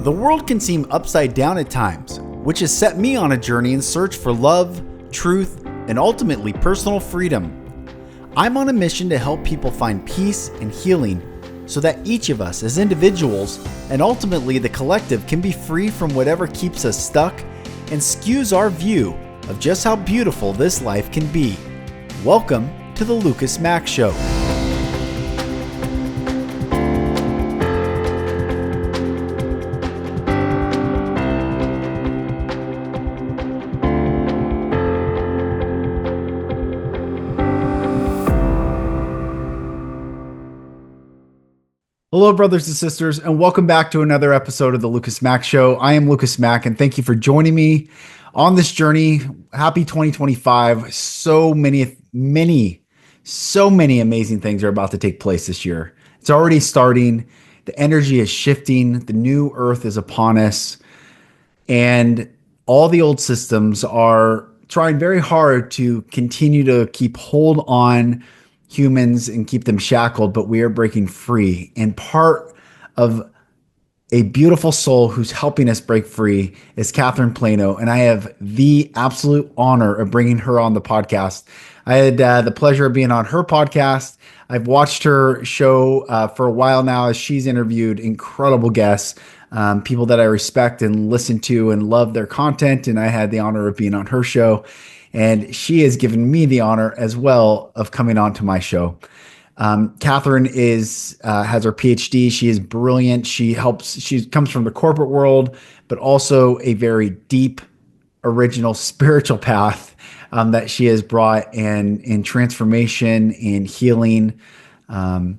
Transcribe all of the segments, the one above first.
The world can seem upside down at times, which has set me on a journey in search for love, truth, and ultimately personal freedom. I'm on a mission to help people find peace and healing so that each of us as individuals and ultimately the collective can be free from whatever keeps us stuck and skews our view of just how beautiful this life can be. Welcome to the Mack Show. Hello, brothers and sisters, and welcome back to another episode of the Mack Show. I am Mack, and thank you for joining me on this journey. Happy 2025. So many amazing things are about to take place this year. It's already starting. The energy is shifting. The new earth is upon us. And all the old systems are trying very hard to continue to keep hold on humans and keep them shackled, but we are breaking free. And part of a beautiful soul who's helping us break free is Plano. And I have the absolute honor of bringing her on the podcast. I had the pleasure of being on her podcast. I've watched her show for a while now as she's interviewed incredible guests, people that I respect and listen to and love their content. And I had the honor of being on her show. And she has given me the honor as well of coming on to my show. Catherine has her Ph.D. She is brilliant. She comes from the corporate world, but also a very deep, original spiritual path that she has brought in transformation and healing.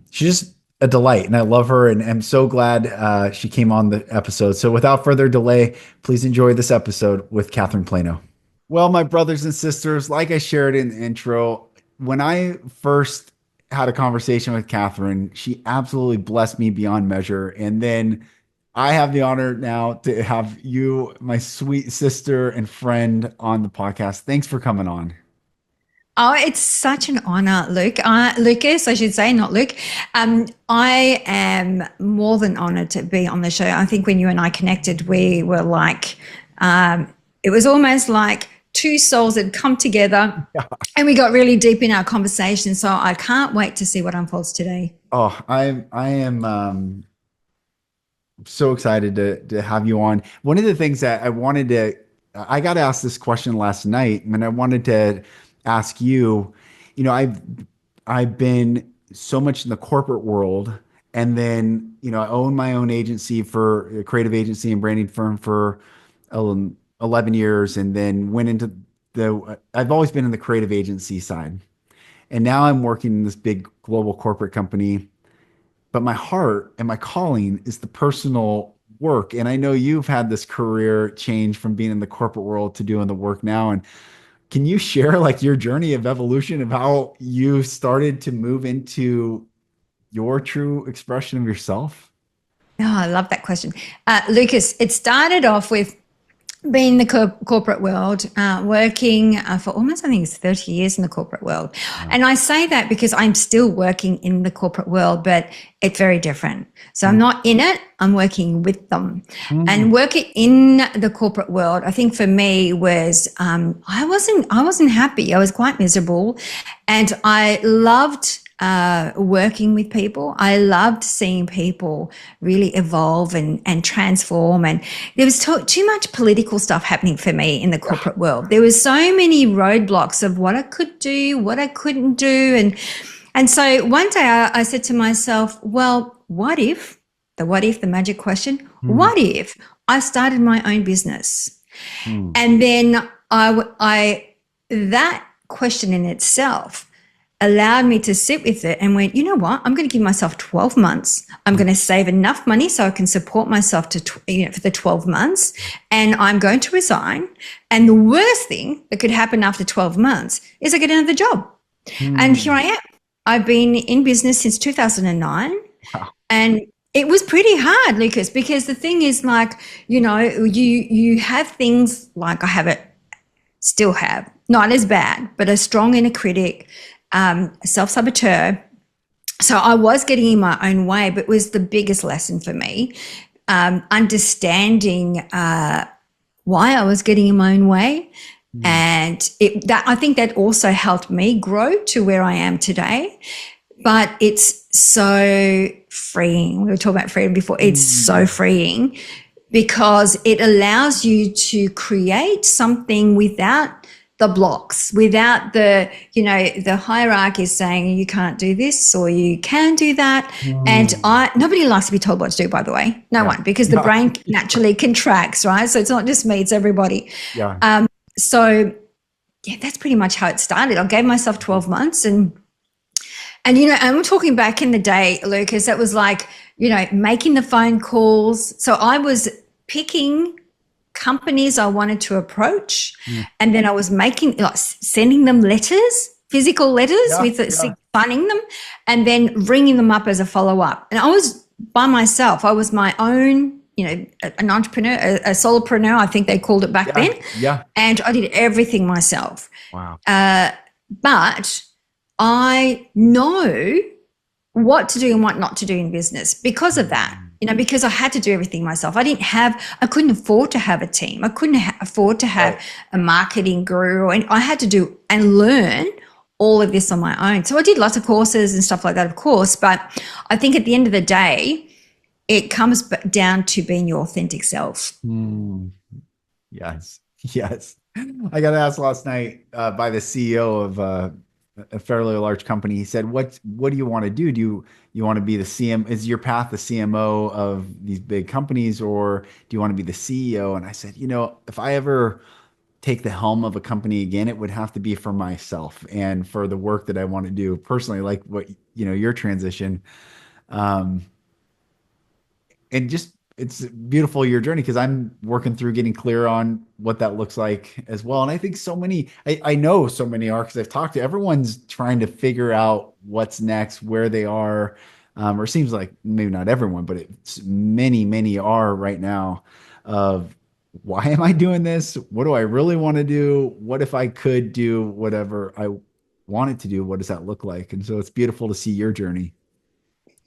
She's just a delight, and I love her, and I'm so glad she came on the episode. So without further delay, please enjoy this episode with Catherine Plano. Well, my brothers and sisters, like I shared in the intro, when I first had a conversation with Catherine, she absolutely blessed me beyond measure. And then I have the honor now to have you, my sweet sister and friend, on the podcast. Thanks for coming on. Oh, it's such an honor, Lucas, I should say, not Luke. I am more than honored to be on the show. I think when you and I connected, we were like, it was almost like two souls had come together and we got really deep in our conversation. So I can't wait to see what unfolds today. Oh, I am so excited to have you on. One of the things that I got asked this question last night, and I wanted to ask you, I've been so much in the corporate world, and then, I own my own agency for a creative agency and branding firm for 11 years, and then went into I've always been in the creative agency side. And now I'm working in this big global corporate company, but my heart and my calling is the personal work. And I know you've had this career change from being in the corporate world to doing the work now. And can you share like your journey of evolution of how you started to move into your true expression of yourself? Oh, I love that question. Lucas, it started off with being in the corporate world, working for almost, I think it's 30 years in the corporate world. Wow. And I say that because I'm still working in the corporate world, but it's very different. So I'm not in it, I'm working with them. And working in the corporate world, I think for me was, I wasn't happy. I was quite miserable, and I loved working with people. I loved seeing people really evolve and transform. And there was too much political stuff happening for me in the corporate world. There was so many roadblocks of what I could do, what I couldn't do. And so one day I said to myself, well, the magic question, what if I started my own business? And then that question in itself allowed me to sit with it and went, you know what? I'm going to give myself 12 months. I'm going to save enough money so I can support myself for the 12 months. And I'm going to resign. And the worst thing that could happen after 12 months is I get another job. And here I am. I've been in business since 2009. Wow. And it was pretty hard, Lucas, because the thing is, like, you have things like still have, not as bad, but a strong inner critic, self-saboteur. So I was getting in my own way, but it was the biggest lesson for me understanding why I was getting in my own way. And I think that also helped me grow to where I am today. But it's so freeing. We were talking about freedom before. It's so freeing because it allows you to create something without the blocks, without the hierarchy saying you can't do this or you can do that. And nobody likes to be told what to do, by the way. No one, because the brain naturally contracts, right? So it's not just me, it's everybody. Yeah. So yeah, that's pretty much how it started. I gave myself 12 months and I'm talking back in the day, Lucas, that was like, making the phone calls. So I was picking companies I wanted to approach, and then I was sending them letters, physical letters signing them, and then ringing them up as a follow-up. And I was by myself. I was my own, an entrepreneur, a solopreneur, I think they called it back then. Yeah. And I did everything myself. Wow. But I know what to do and what not to do in business because of that, because I had to do everything myself. I couldn't afford to have a team. I couldn't afford to have a marketing guru, and I had to do and learn all of this on my own. So I did lots of courses and stuff like that, of course, but I think at the end of the day, it comes down to being your authentic self. Yes. I got asked last night by the CEO of a fairly large company. He said, what do you want to do? Do you want to be the CM? Is your path the CMO of these big companies, or do you want to be the CEO? And I said, if I ever take the helm of a company again, it would have to be for myself and for the work that I want to do personally, like what, your transition. And just, it's beautiful, your journey, because I'm working through getting clear on what that looks like as well. And I think I know so many are, because I've talked to everyone's trying to figure out what's next, where they are, or it seems like maybe not everyone, but many are right now of, why am I doing this? What do I really want to do? What if I could do whatever I wanted to do? What does that look like? And so it's beautiful to see your journey.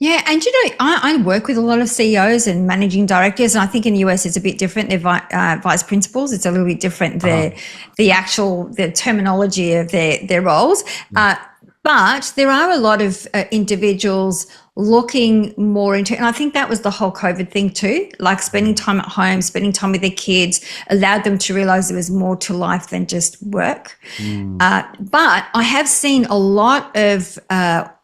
Yeah, and I work with a lot of CEOs and managing directors, and I think in the US it's a bit different. They're vice principals. It's a little bit different. The terminology of their roles. But there are a lot of individuals looking more into, and I think that was the whole COVID thing too, like spending time at home, spending time with their kids, allowed them to realize there was more to life than just work. But I have seen a lot of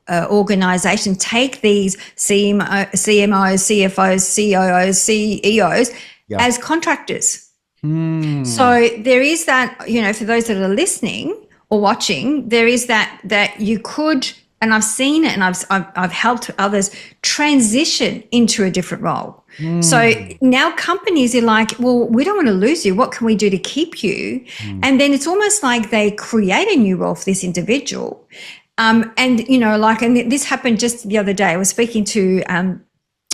organizations take these CMOs, CFOs, COOs, CEOs as contractors. So there is that, for those that are listening or watching, there is that you could, and I've seen it, and I've helped others transition into a different role. So now companies are like, well, we don't want to lose you. What can we do to keep you? And then it's almost like they create a new role for this individual. And this happened just the other day. I was speaking to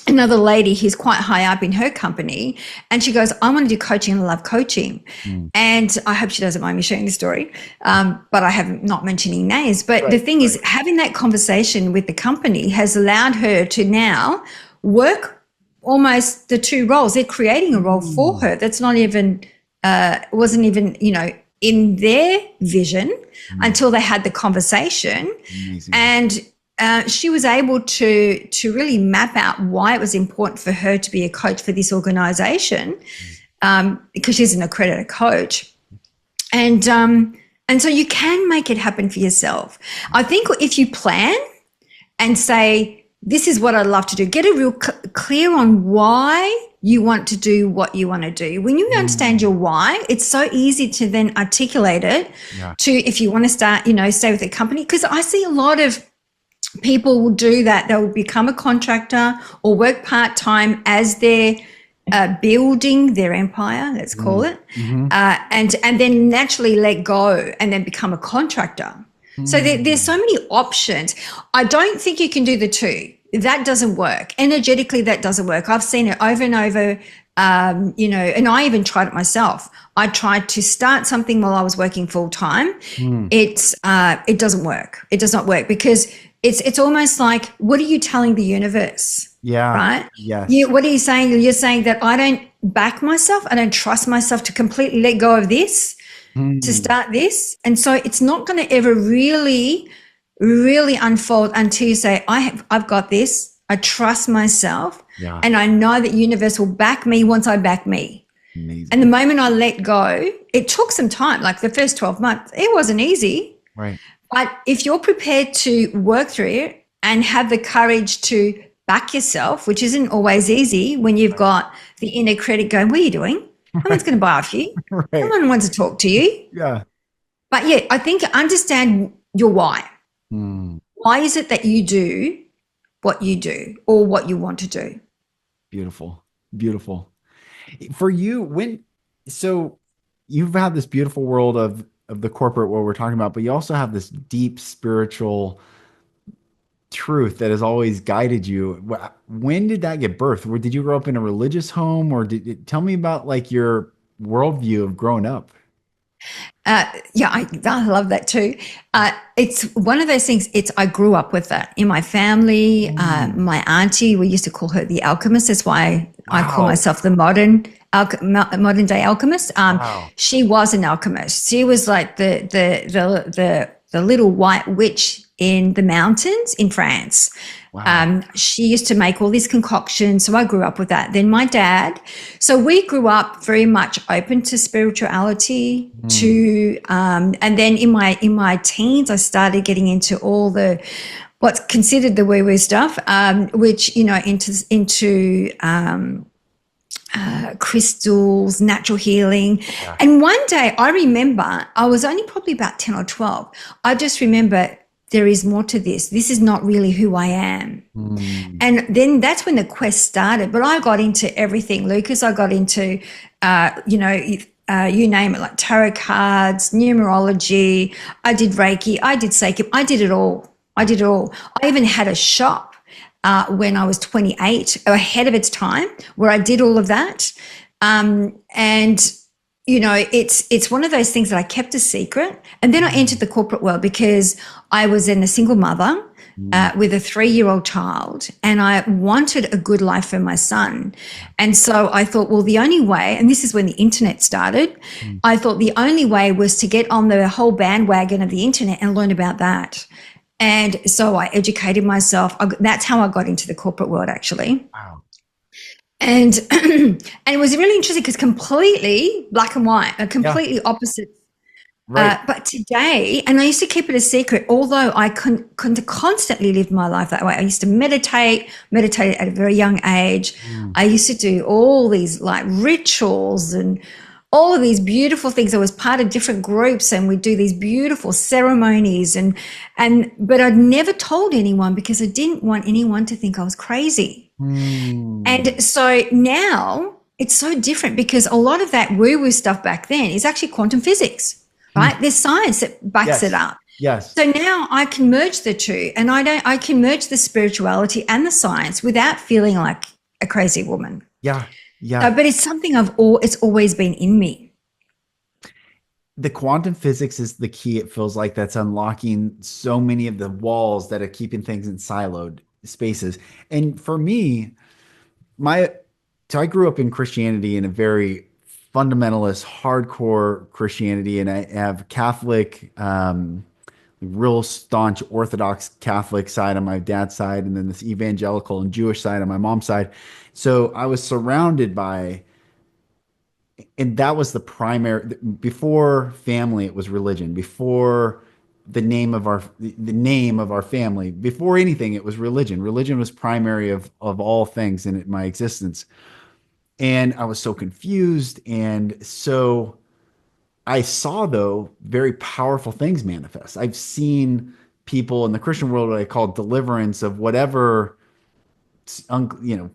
another lady who's quite high up in her company, and she goes, I want to do coaching and I love coaching. And I hope she doesn't mind me sharing the story, but I have not mentioning names. But the thing is, having that conversation with the company has allowed her to now work almost the two roles. They're creating a role for her that's not even, wasn't even, in their vision until they had the conversation. Amazing. And she was able to really map out why it was important for her to be a coach for this organization, because she's an accredited coach. And so you can make it happen for yourself. I think if you plan and say, this is what I'd love to do, get a real clear on why you want to do what you want to do. When you understand your why, it's so easy to then articulate it to, if you want to start, stay with a company. Because I see a lot of people will do that. They will become a contractor or work part-time as they're building their empire, let's call it, and then naturally let go and then become a contractor. So there's so many options. I don't think you can do the two. That doesn't work. Energetically, that doesn't work. I've seen it over and over, and I even tried it myself. I tried to start something while I was working full time. It doesn't work. It does not work because it's almost like, what are you telling the universe? Yeah. right? Yes. What are you saying? You're saying that I don't back myself, I don't trust myself to completely let go of this, to Hmm. start this. And so it's not going to ever really, really unfold until you say, I've got this. I trust myself, Yeah. and I know that universe will back me once I back me. And the Amazing. moment I let go, it took some time. Like the first 12 months, it wasn't easy. Right. But if you're prepared to work through it and have the courage to back yourself, which isn't always easy when you've Right. got the inner critic going, what are you doing? No one's going to buy off you. No Right. one wants to talk to you. Yeah. But yeah, I think understand your why. Hmm. Why is it that you do what you do or what you want to do? Beautiful. Beautiful. For you, so you've had this beautiful world of the corporate world we're talking about, but you also have this deep spiritual truth that has always guided you. When did that get birthed? Did you grow up in a religious home, or tell me about like your worldview of growing up? Yeah, I love that too. It's one of those things. It's I grew up with that in my family. Mm, My auntie, we used to call her the alchemist. That's why I call wow. myself the modern day alchemist. Wow. She was an alchemist. She was like the little white witch in the mountains in France. Wow. She used to make all these concoctions. So I grew up with that. Then my dad. So we grew up very much open to spirituality. Mm, And then in my teens, I started getting into all the what's considered the woo woo stuff, which into crystals, natural healing. yeah. And one day I remember I was only probably about 10 or 12. I just remember there is more to this. This is not really who I am. Mm, And then that's when the quest started. But I got into everything, Lucas. I got into, you name it, like tarot cards, numerology. I did Reiki. I did Seiki. I did it all. I wow. did it all. I even had a shop when I was 28, ahead of its time, where I did all of that. And it's one of those things that I kept a secret. And then I entered Mm, the corporate world because I was then a single mother mm, with a 3-year-old child, and I wanted a good life for my son. yeah. And so I thought, well, the only way, and this is when the internet started, Mm, I thought the only way was to get on the whole bandwagon of the internet and learn about that. And so I educated myself. That's how I got into the corporate world, actually. wow. And and it was really interesting because completely black and white, a Yeah. completely opposite. Right. But today, and I used to keep it a secret, although I couldn't constantly live my life that way. I used to meditate at a very young age. Mm, I used to do all these like rituals and all of these beautiful things. I was part of different groups, and we'd do these beautiful ceremonies, but I'd never told anyone because I didn't want anyone to think I was crazy. mm, And so now it's so different because a lot of that woo woo stuff back then is actually quantum physics, mm. right? There's science that backs it Yes. up. Yes. So now I can merge the two, and I can merge the spirituality and the science without feeling like a crazy woman. Yeah. So, Yeah. but it's something it's always been in me. The quantum physics is the key. It feels like that's unlocking so many of the walls that are keeping things in siloed spaces. And for me, my so I grew up in Christianity in a very fundamentalist, hardcore Christianity, and I have Catholic, real staunch Orthodox Catholic side on my dad's side, and then this evangelical and Jewish side on my mom's side. So I was surrounded by, and that was the primary. Before family, it was religion. Before the name of our family, before anything, it was religion. Religion was primary of all things in my existence. And I was so confused. And so I saw, though, very powerful things manifest. I've seen people in the Christian world what I call deliverance of whatever,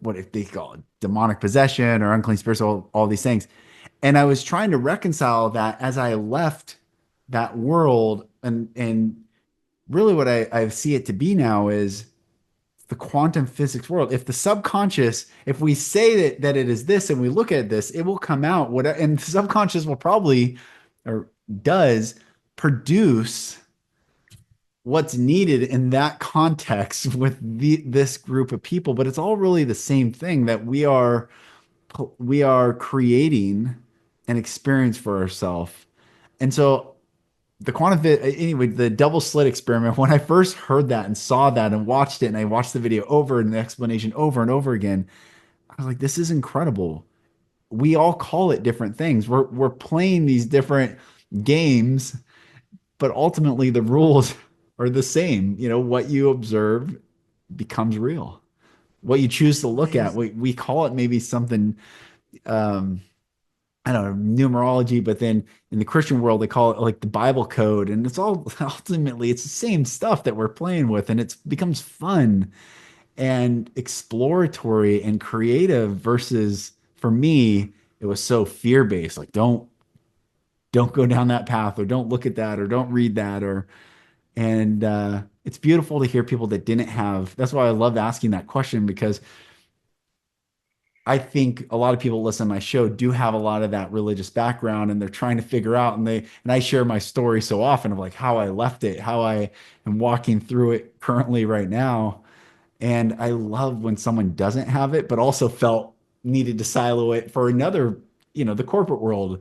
what if they call it demonic possession or unclean spirits, all these things. And I was trying to reconcile that as I left that world. And really what I see it to be now is the quantum physics world. If the subconscious, if we say that it is this and we look at this, it will come out. And the subconscious will probably, or does, produce what's needed in that context with this group of people, but it's all really the same thing that we are creating an experience for ourselves. And so anyway, the double slit experiment, when I first heard that and saw that and watched it, and I watched the video over and the explanation over and over again, I was like, this is incredible. We all call it different things. We're playing these different games, but ultimately the rules are the same. What you observe becomes real. What you choose to look at, we call it maybe something, um, I don't know, numerology, but then in the Christian world, they call it like the Bible code. And it's all ultimately it's the same stuff that we're playing with, and it becomes fun and exploratory and creative versus for me, it was so fear-based. Like don't go down that path, or don't look at that, or don't read that, or and it's beautiful to hear people that didn't have. That's why I love asking that question, because I think a lot of people listen to my show do have a lot of that religious background, and they're trying to figure out, and I share my story so often of like how I left it, how I am walking through it currently right now. And I love when someone doesn't have it, but also felt needed to silo it for another, the corporate world.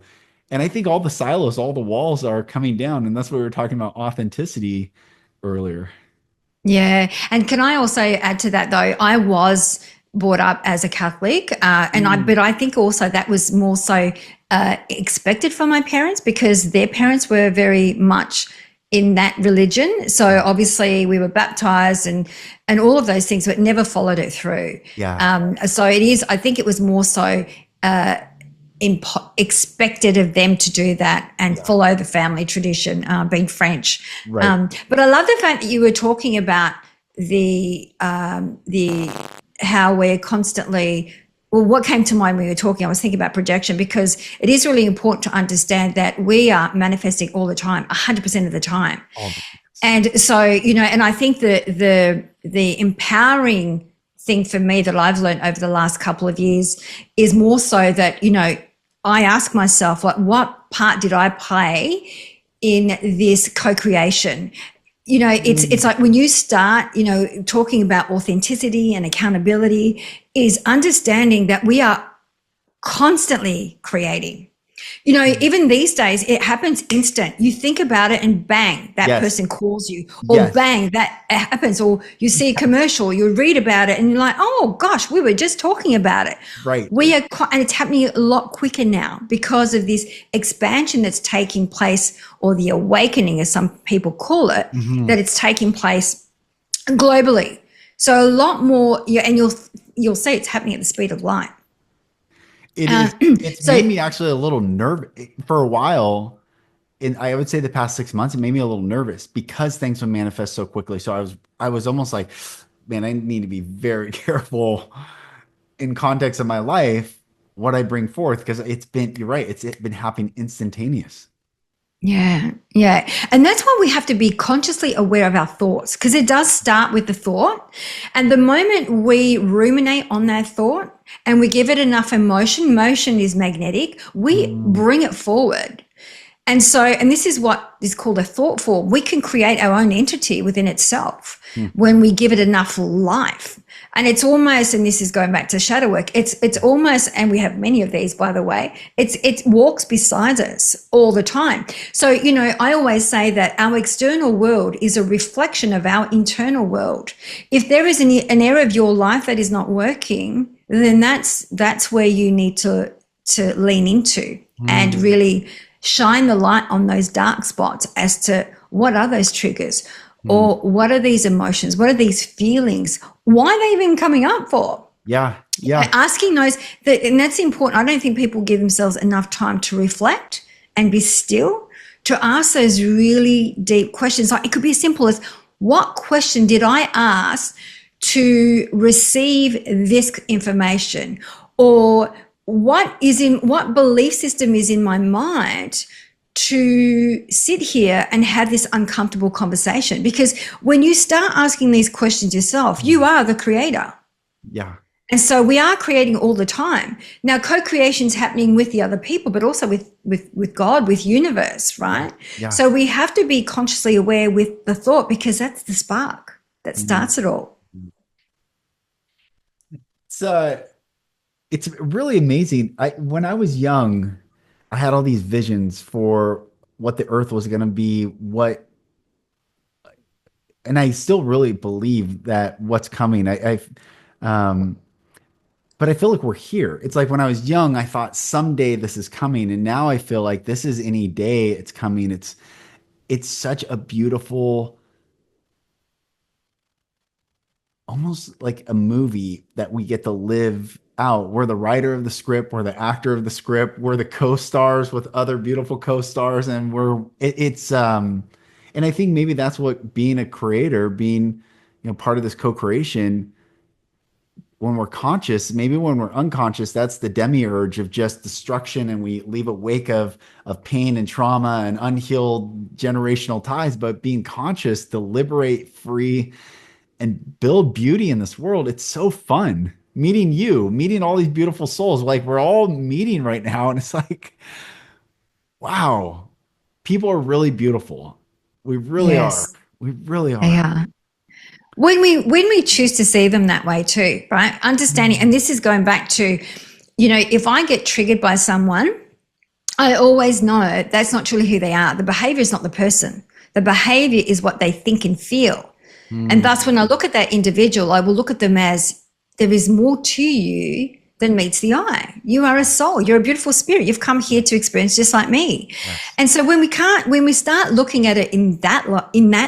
And I think all the silos, all the walls are coming down. And that's what we were talking about, authenticity earlier. Yeah. And can I also add to that though? I was brought up as a Catholic, but I think also that was more so expected from my parents because their parents were very much in that religion. So obviously we were baptized and all of those things, but never followed it through. Yeah. So it is, I think it was more so expected of them to do that and follow the family tradition, being French. Right. But I love the fact that you were talking about the how we're constantly. Well, what came to mind when you were talking, I was thinking about projection, because it is really important to understand that we are manifesting all the time, 100% of the time. And so, and I think the empowering thing for me that I've learned over the last couple of years is more so that, I ask myself, like, what part did I play in this co-creation? It's like when you start, talking about authenticity and accountability, is understanding that we are constantly creating. Even these days, it happens instant. You think about it and bang, that person calls you, or bang, that happens, or you see a commercial, you read about it and you're like, oh gosh, we were just talking about it. Right. And it's happening a lot quicker now because of this expansion that's taking place, or the awakening, as some people call it, that it's taking place globally. So a lot more, and you'll see it's happening at the speed of light. It is. It's made me actually a little nervous for a while. I would say the past 6 months, it made me a little nervous because things would manifest so quickly. So I was almost like, man, I need to be very careful in context of my life, what I bring forth, because you're right. It's been happening instantaneous. Yeah. Yeah. And that's why we have to be consciously aware of our thoughts, because it does start with the thought. And the moment we ruminate on that thought and we give it enough motion is magnetic, we bring it forward. And this is what is called a thought form. We can create our own entity within itself when we give it enough life. And it's almost, and this is going back to shadow work, it's almost, and we have many of these, by the way, it walks beside us all the time. So, I always say that our external world is a reflection of our internal world. If there is an area of your life that is not working, then that's where you need to lean into and really shine the light on those dark spots as to what are those triggers, or what are these emotions, what are these feelings, why are they even coming up for? Yeah. Asking those, and that's important. I don't think people give themselves enough time to reflect and be still, to ask those really deep questions. Like, it could be as simple as, what question did I ask to receive this information? Or what belief system is in my mind to sit here and have this uncomfortable conversation? Because when you start asking these questions yourself, you are the creator. Yeah. And so we are creating all the time. Now, co-creation is happening with the other people, but also with God, with universe, right? Yeah. So we have to be consciously aware with the thought, because that's the spark that starts it all. It's it's really amazing. When I was young, I had all these visions for what the earth was going to be, and I still really believe that what's coming. Um, but I feel like we're here. It's like when I was young, I thought someday this is coming, and now I feel like this is any day it's coming. It's such a beautiful, almost like a movie that we get to live out. We're the writer of the script, we're the actor of the script, we're the co-stars with other beautiful co-stars, and it's and I think maybe that's what being a creator, being part of this co-creation, when we're conscious, maybe when we're unconscious, that's the demiurge of just destruction, and we leave a wake of pain and trauma and unhealed generational ties. But being conscious to liberate, free, and build beauty in this world, it's so fun. Meeting you, meeting all these beautiful souls, like we're all meeting right now, and it's like, wow, people are really beautiful. We really are. Yes, We really they are. are. When we choose to see them that way too, right? Understanding, and this is going back to, if I get triggered by someone, I always know that's not truly who they are. The behavior is not the person. The behavior is what they think and feel. And Mm, thus, when I look at that individual, I will look at them as, there is more to you than meets the eye. You are a soul. You're a beautiful spirit. You've come here to experience just like me. yes. And so when we start looking at it in that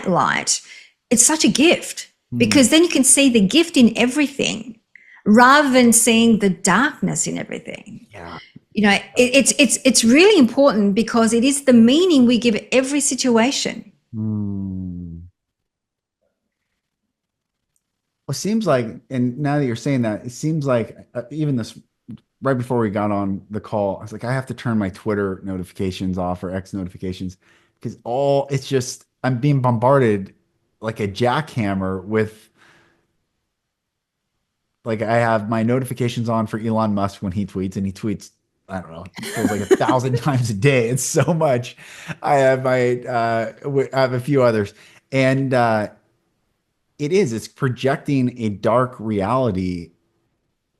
light, it's such a gift, Mm, because then you can see the gift in everything rather than seeing the darkness in everything. yeah. It's really important, because it is the meaning we give every situation. Mm. Well, it seems like, and now that you're saying that, it seems like even this right before we got on the call, I was like, I have to turn my Twitter notifications off, or X notifications, because it's just, I'm being bombarded like a jackhammer with, like, I have my notifications on for Elon Musk when he tweets, and he tweets, I don't know, it feels like 1,000 times a day. It's so much. I have a few others. And it's projecting a dark reality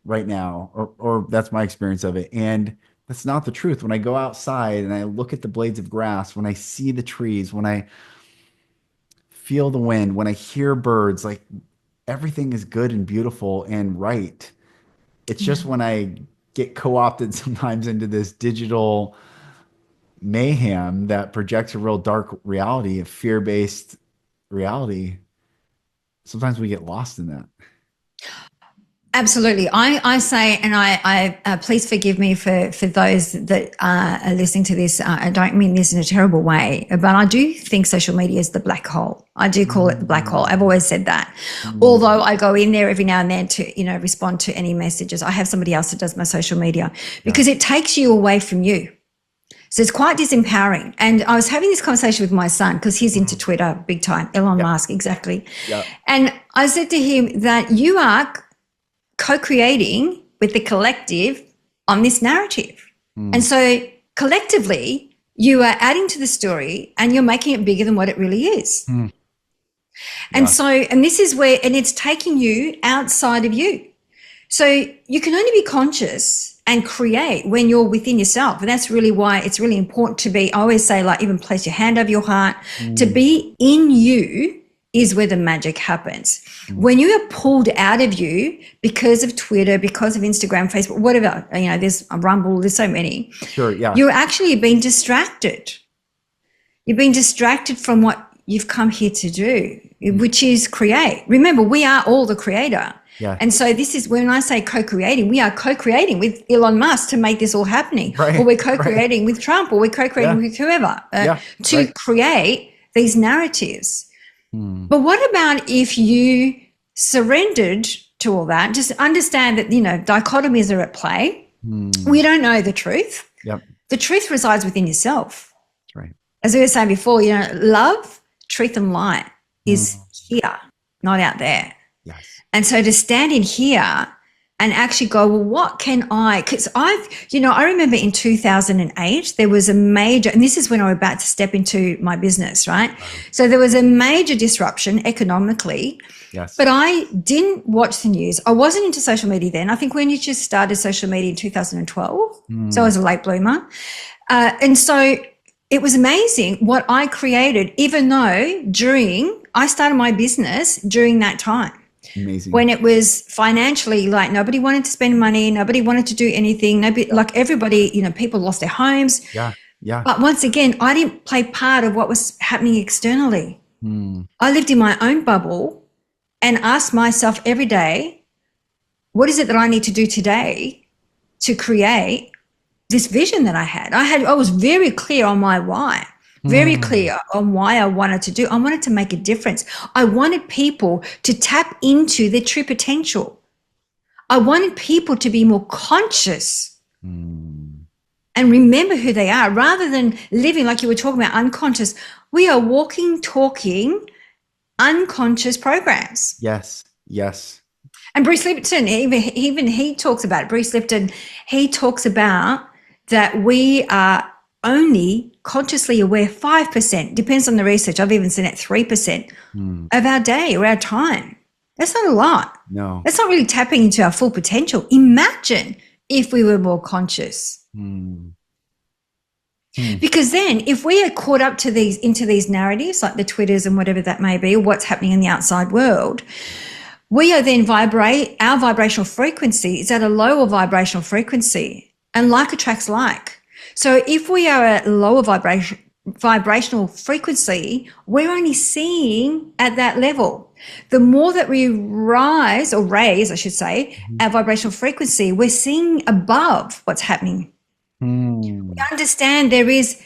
right now, or that's my experience of it. And that's not the truth. When I go outside and I look at the blades of grass, when I see the trees, when I feel the wind, when I hear birds, like everything is good and beautiful and right. It's Yeah. just when I get co-opted sometimes into this digital mayhem that projects a real dark reality, a fear-based reality, sometimes we get lost in that. Absolutely. I say, and I please forgive me for those that are listening to this. I don't mean this in a terrible way, but I do think social media is the black hole. I do call it the black hole. I've always said that. Although I go in there every now and then to, respond to any messages. I have somebody else that does my social media, because it takes you away from you. So it's quite disempowering. And I was having this conversation with my son, because he's into Twitter big time, Elon Musk, exactly. Yeah. And I said to him that you are co-creating with the collective on this narrative. And so collectively, you are adding to the story, and you're making it bigger than what it really is. Mm. And Yeah. so, and this is where, and it's taking you outside of you. So you can only be conscious and create when you're within yourself. And that's really why it's really important to be, I always say, like, even place your hand over your heart. To be in you is where the magic happens. When you are pulled out of you because of Twitter, because of Instagram, Facebook, whatever, there's a Rumble, there's so many. Sure. Yeah. You're actually being distracted. You're being distracted from what you've come here to do, which is create. Remember, we are all the creator. Yeah. And so this is when I say co-creating, we are co-creating with Elon Musk to make this all happening. Right, Or we're co-creating with Trump, or we're co-creating with whoever to create these narratives. But what about if you surrendered to all that? Just understand that, dichotomies are at play. We don't know the truth. Yep. The truth resides within yourself. That's right. As we were saying before, love, truth, and light is here, not out there. Yes. And so to stand in here and actually go, well, what can I, because I remember in 2008, there was a major, and this is when I was about to step into my business, right? So there was a major disruption economically, Yes. but I didn't watch the news. I wasn't into social media then. I think we only just started social media in 2012. So I was a late bloomer. And so it was amazing what I created, even though I started my business during that time. Amazing. When it was financially, like, nobody wanted to spend money, nobody wanted to do anything, like everybody, people lost their homes. Yeah. Yeah. But once again, I didn't play part of what was happening externally. I lived in my own bubble and asked myself every day, what is it that I need to do today to create this vision that I had? I was very clear on my why. Very clear on why I wanted to do. I wanted to make a difference. I wanted people to tap into their true potential. I wanted people to be more conscious and remember who they are, rather than living, like you were talking about, unconscious. We are walking, talking, unconscious programs. Yes. Yes. And Bruce Lipton, even he talks about it. Bruce Lipton, he talks about that we are only consciously aware 5%, depends on the research. I've even seen it 3% of our day or our time. That's not a lot. No. That's not really tapping into our full potential. Imagine if we were more conscious. Because then if we are caught up into these narratives, like the Twitters and whatever that may be, or what's happening in the outside world, we are then our vibrational frequency is at a lower vibrational frequency, and like attracts like. So if we are at lower vibrational frequency, we're only seeing at that level. The more that we raise, I should say, our vibrational frequency, we're seeing above what's happening. We understand there is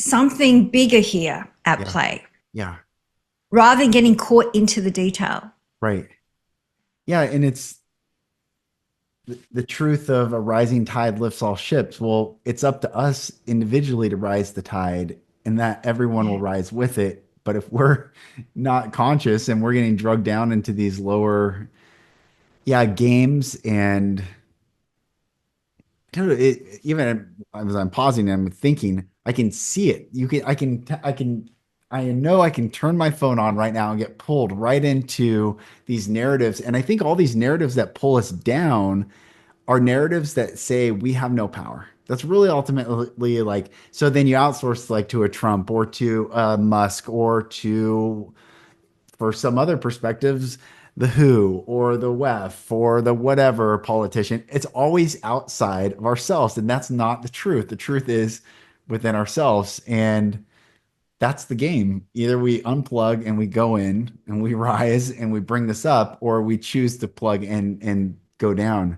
something bigger here at play. Yeah. Rather than getting caught into the detail. Right. Yeah. And it's the truth of a rising tide lifts all ships. Well, it's up to us individually to rise the tide, and that everyone will rise with it. But if we're not conscious and we're getting drugged down into these lower, games, and dude, even as I'm pausing and I'm thinking, I can see it. I know I can turn my phone on right now and get pulled right into these narratives. And I think all these narratives that pull us down are narratives that say we have no power. That's really ultimately like, so then you outsource like to a Trump or to a Musk or to, for some other perspectives, the WHO or the WEF or the whatever politician. It's always outside of ourselves. And that's not the truth. The truth is within ourselves. And that's the game. Either we unplug and we go in and we rise and we bring this up, or we choose to plug and go down.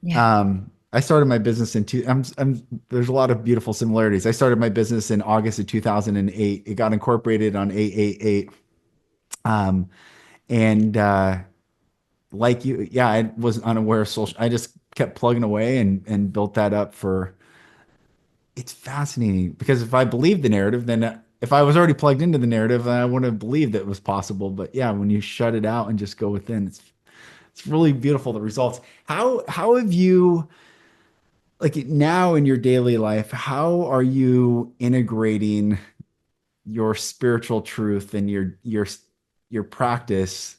Yeah. I started my business there's a lot of beautiful similarities. I started my business in August of 2008. It got incorporated on 888. Like you, I was unaware of social. I just kept plugging away and built that up it's fascinating, because if I believed the narrative, then if I was already plugged into the narrative, I wouldn't have believed that it was possible. But yeah, when you shut it out and just go within, it's really beautiful, the results. How have you, like now in your daily life, how are you integrating your spiritual truth and your practice?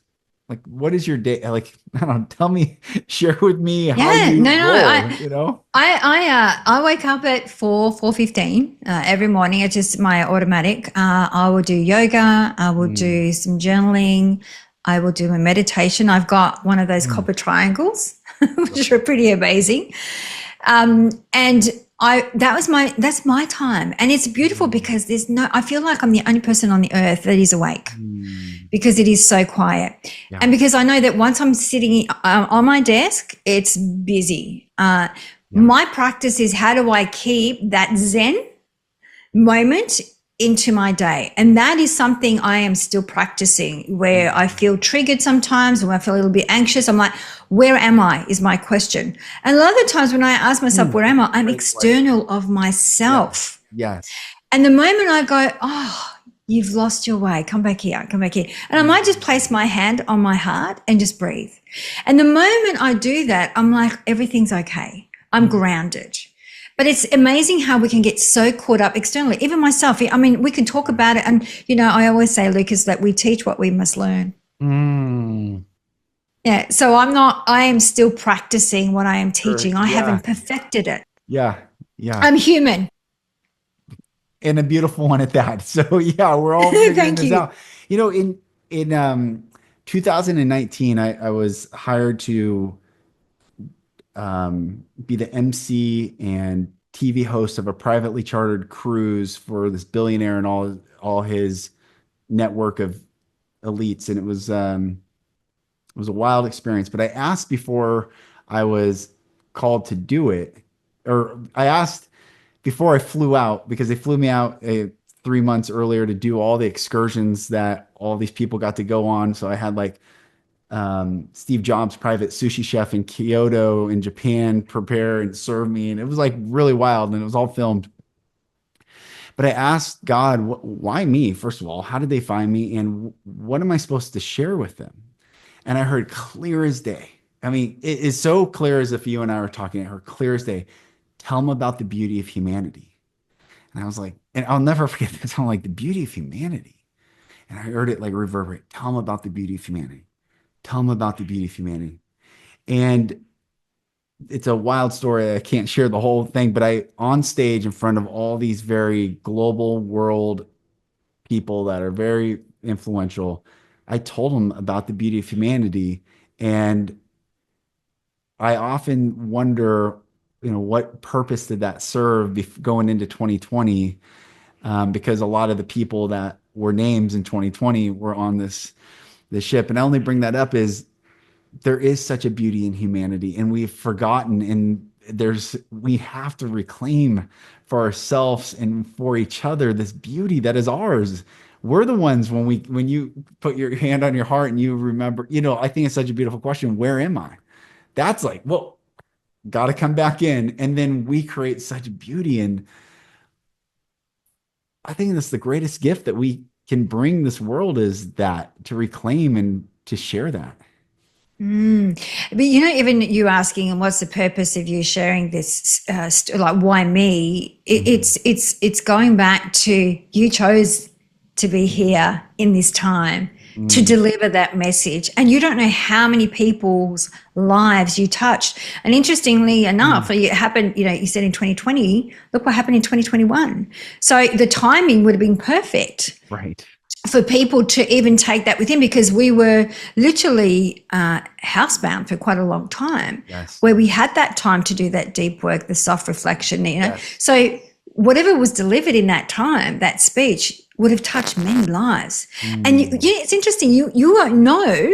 Like, what is your day like? I don't know, tell me, share with me how you roll, I wake up at 4:15 every morning. It's just my automatic. I will do yoga. I will do some journaling. I will do a meditation. I've got one of those copper triangles, which are pretty amazing. And that's my time. And it's beautiful because I feel like I'm the only person on the earth that is awake, because it is so quiet. Yeah. And because I know that once I'm sitting on my desk, it's busy. My practice is, how do I keep that Zen moment into my day? And that is something I am still practicing, where I feel triggered sometimes, or I feel a little bit anxious. I'm like, where am I, is my question. And a lot of the times when I ask myself, where am I, I'm external of myself. Yes. And the moment I go, you've lost your way. Come back here. Come back here. And I might just place my hand on my heart and just breathe. And the moment I do that, I'm like, everything's okay. I'm grounded. But it's amazing how we can get so caught up externally. Even myself, I mean, we can talk about it. And, I always say, Lucas, that we teach what we must learn. Mm, Yeah. So I am still practicing what I am sure. teaching. I Yeah. haven't perfected it. Yeah. Yeah. I'm human. And a beautiful one at that. So yeah, we're all figuring Thank this you. out. In 2019, I was hired to be the MC and TV host of a privately chartered cruise for this billionaire and all his network of elites, and it was a wild experience. But I asked before I was called to do it, or I asked before I flew out because they flew me out 3 months earlier to do all the excursions that all these people got to go on. So I had like Steve Jobs' private sushi chef in Kyoto in Japan prepare and serve me, and it was like really wild, and it was all filmed. But I asked God, why me? First of all, how did they find me, and what am I supposed to share with them? And I heard clear as day. I mean, it is so clear as if you and I were talking. I heard clear as day. Tell them about the beauty of humanity. And I was like, and I'll never forget this. I'm like, the beauty of humanity. And I heard it like reverberate. Tell them about the beauty of humanity. Tell them about the beauty of humanity. And it's a wild story. I can't share the whole thing, but on stage in front of all these very global world people that are very influential, I told them about the beauty of humanity. And I often wonder, what purpose did that serve going into 2020? Because a lot of the people that were names in 2020 were on this ship. And I only bring that up is there is such a beauty in humanity, and we've forgotten. And we have to reclaim for ourselves and for each other this beauty that is ours. We're the ones when you put your hand on your heart and you remember, I think it's such a beautiful question. Where am I? That's like, well, got to come back in. And then we create such beauty. And I think that's the greatest gift that we can bring this world is that to reclaim and to share that. But even you asking, and what's the purpose of you sharing this? Like, why me? Mhm. It's going back to you chose to be here in this time to Mm, deliver that message, and you don't know how many people's lives you touched. And interestingly enough, mm, it happened. You said in 2020. Look what happened in 2021. So the timing would have been perfect right. for people to even take that with him, because we were literally housebound for quite a long time, Yes. where we had that time to do that deep work, the soft reflection, Yes. So whatever was delivered in that time, that speech would have touched many lives. And Mm, it's interesting, you won't know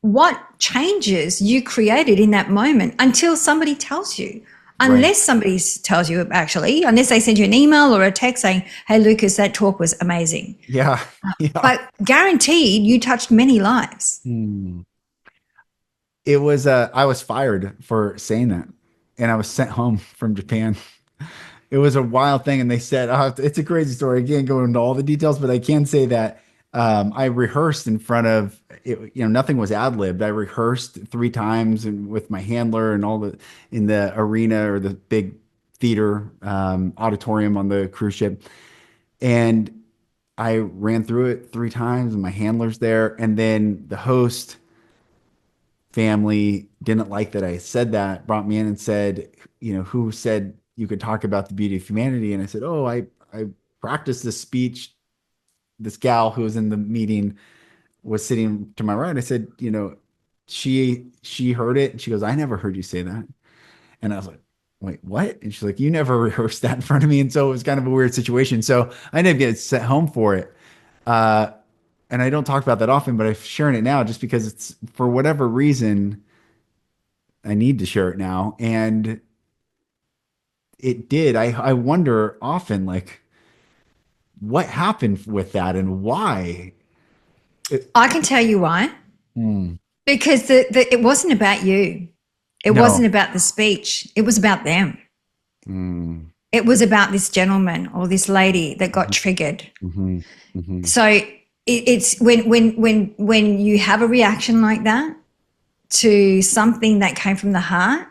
what changes you created in that moment until somebody tells you. right. Unless somebody tells you, actually, unless they send you an email or a text saying, hey, Lucas, that talk was amazing. Yeah. Yeah. But guaranteed, you touched many lives. Mm. I was fired for saying that, and I was sent home from Japan. It was a wild thing, and they said, it's a crazy story. I can't go into all the details, but I can say that I rehearsed in front of it, nothing was ad-libbed. I rehearsed 3 times and with my handler and all in the arena or the big theater auditorium on the cruise ship. And I ran through it 3 times and my handler's there. And then the host family didn't like that I said that, brought me in and said, who said you could talk about the beauty of humanity? And I said, oh, I practiced this speech. This gal who was in the meeting was sitting to my right. I said, she heard it and she goes, I never heard you say that. And I was like, wait, what? And she's like, you never rehearsed that in front of me. And so it was kind of a weird situation. So I ended up getting sent home for it. Uh, and I don't talk about that often, but I'm sharing it now just because it's for whatever reason I need to share it now. And it did. I wonder often like what happened with that and why. It, I can tell you why. Hmm. Because it wasn't about you. It No. wasn't about the speech. It was about them. Hmm. it was about this gentleman or this lady that got triggered. Mm-hmm. Mm-hmm. So it's when you have a reaction like that to something that came from the heart,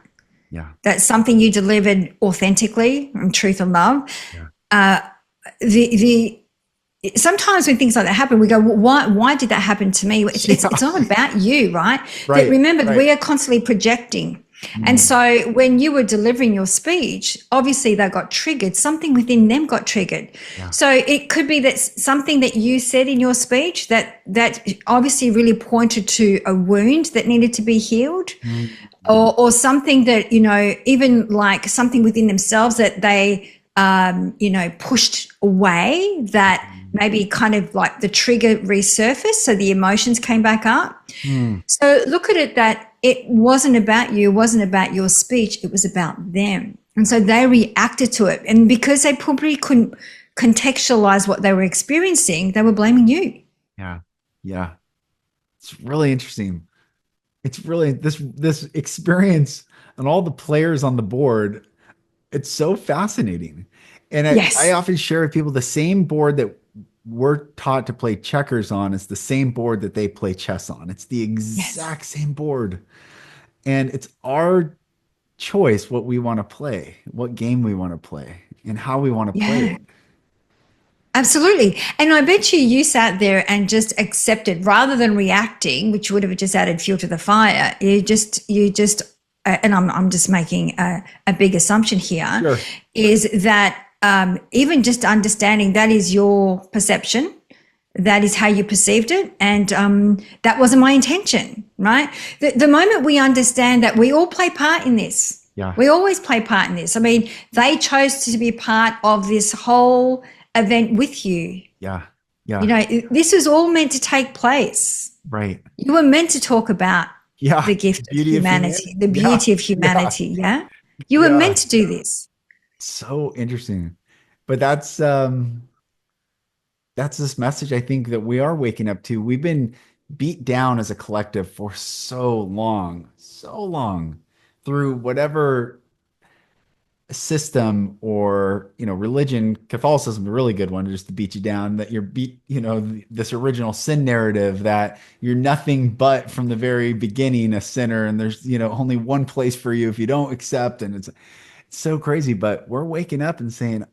Yeah. that's something you delivered authentically from truth and love. Yeah. Sometimes when things like that happen, we go, well, why did that happen to me? It's not about you, right? Right. Remember, right. we are constantly projecting. And so when you were delivering your speech, obviously they got triggered. Something within them got triggered. Yeah. So it could be that something that you said in your speech that obviously really pointed to a wound that needed to be healed, or something that, even like something within themselves that they, pushed away, that maybe kind of like the trigger resurfaced. So the emotions came back up. So look at it that it wasn't about you, it wasn't about your speech, it was about them. And so they reacted to it. And because they probably couldn't contextualize what they were experiencing, they were blaming you. Yeah. Yeah. It's really interesting. It's really this experience and all the players on the board. It's so fascinating. And I Yes. often share with people the same board that we're taught to play checkers on is the same board that they play chess on. It's the Yes. exact same board. And it's our choice what we want to play, what game we want to play, and how we want to play Yeah. it. Absolutely. And I bet you sat there and just accepted rather than reacting, which would have just added fuel to the fire. You just, and I'm just making a big assumption here, Sure. is that even just understanding that is your perception, that is how you perceived it, and that wasn't my intention, right? The moment we understand that we all play part in this, Yeah. we always play part in this. I mean, they chose to be part of this whole event with you. Yeah. Yeah. This was all meant to take place. Right. You were meant to talk about the gift of Beauty humanity, the beauty of humanity. Yeah. You were Yeah. meant to do this. So interesting. But that's this message I think that we are waking up to. We've been beat down as a collective for so long through whatever system or religion. Catholicism is a really good one, just to beat you down, that you're beat, this original sin narrative that you're nothing but from the very beginning a sinner, and there's only one place for you if you don't accept, and it's so crazy. But we're waking up and saying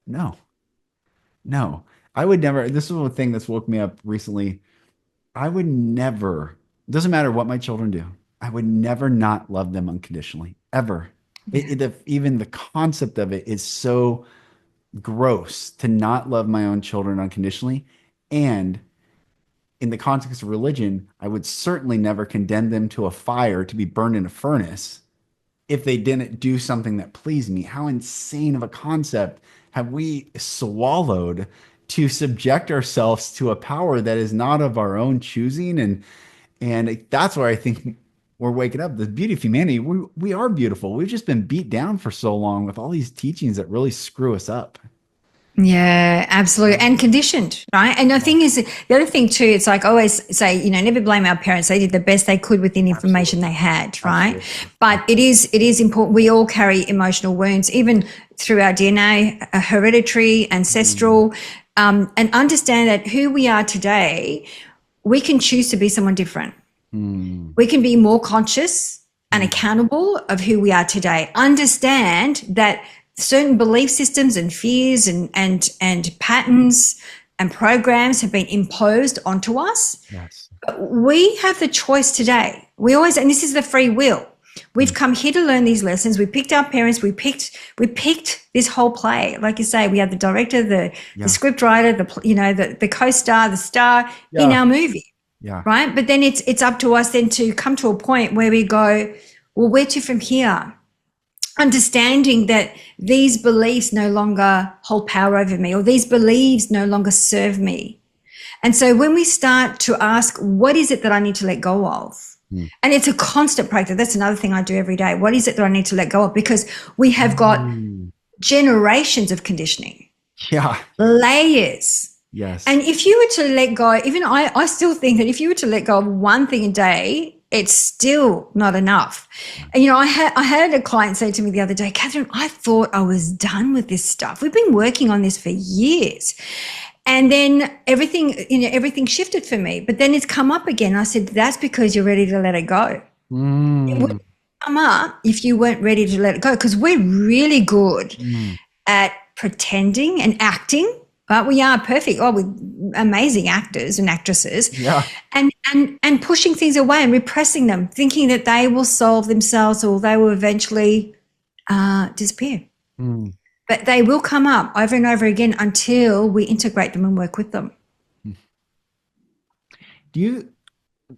no. I would never. This is one thing that's woke me up recently. I would never, doesn't matter what my children do, I would never not love them unconditionally, ever. Even the concept of it is so gross, to not love my own children unconditionally. And in the context of religion, I would certainly never condemn them to a fire to be burned in a furnace if they didn't do something that pleased me. How insane of a concept have we swallowed to subject ourselves to a power that is not of our own choosing? And that's where I think we're waking up. The beauty of humanity, we are beautiful. We've just been beat down for so long with all these teachings that really screw us up. Yeah, absolutely. And conditioned, right? And the thing is, the other thing too, it's like I always say, never blame our parents. They did the best they could with the information they had, right? Absolutely. But it is important. We all carry emotional wounds, even through our DNA, hereditary, ancestral, and understand that who we are today, we can choose to be someone different. We can be more conscious and accountable of who we are today. Understand that certain belief systems and fears and patterns and programs have been imposed onto us. Yes. We have the choice today. And this is the free will. We've come here to learn these lessons. We picked our parents. We picked this whole play. Like you say, we have the director, the script writer, the co-star, the star in our movie. Yeah. Right. But then it's up to us then to come to a point where we go, well, where to from here? Understanding that these beliefs no longer hold power over me, or these beliefs no longer serve me. And so when we start to ask, what is it that I need to let go of? And it's a constant practice. That's another thing I do every day. What is it that I need to let go of? Because we have got generations of conditioning. Yeah. Layers. Yes. And if you were to let go, even I still think that if you were to let go of one thing a day, it's still not enough. And, I had a client say to me the other day, Catherine, I thought I was done with this stuff. We've been working on this for years. And then everything shifted for me, but then it's come up again. I said, that's because you're ready to let it go. It would come up if you weren't ready to let it go, because we're really good at pretending and acting, but we are perfect. Oh, we're amazing actors and actresses. Yeah. And pushing things away and repressing them, thinking that they will solve themselves or they will eventually disappear. But they will come up over and over again until we integrate them and work with them.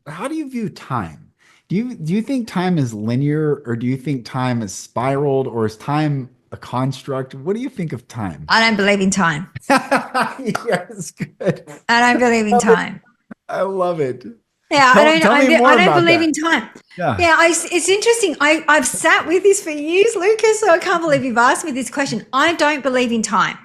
How do you view time? Do you think time is linear, or do you think time is spiraled, or is time a construct? What do you think of time? I don't believe in time. Yes, good. I don't believe in time. I love it. Yeah, I don't believe in time. Yeah, it's interesting. I've sat with this for years, Lucas, so I can't believe you've asked me this question. I don't believe in time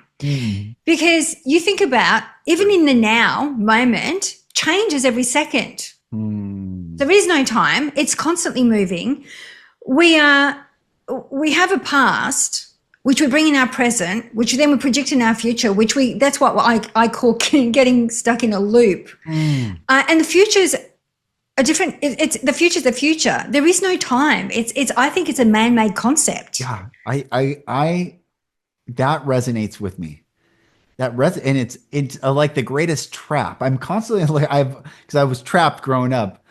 because you think about, even in the now moment, changes every second. There is no time. It's constantly moving. We have a past, which we bring in our present, which then we project in our future, that's what I call getting stuck in a loop. And the future's a different, the future's the future. There is no time. I think it's a man-made concept. Yeah. I that resonates with me. And it's like the greatest trap. I'm constantly because I was trapped growing up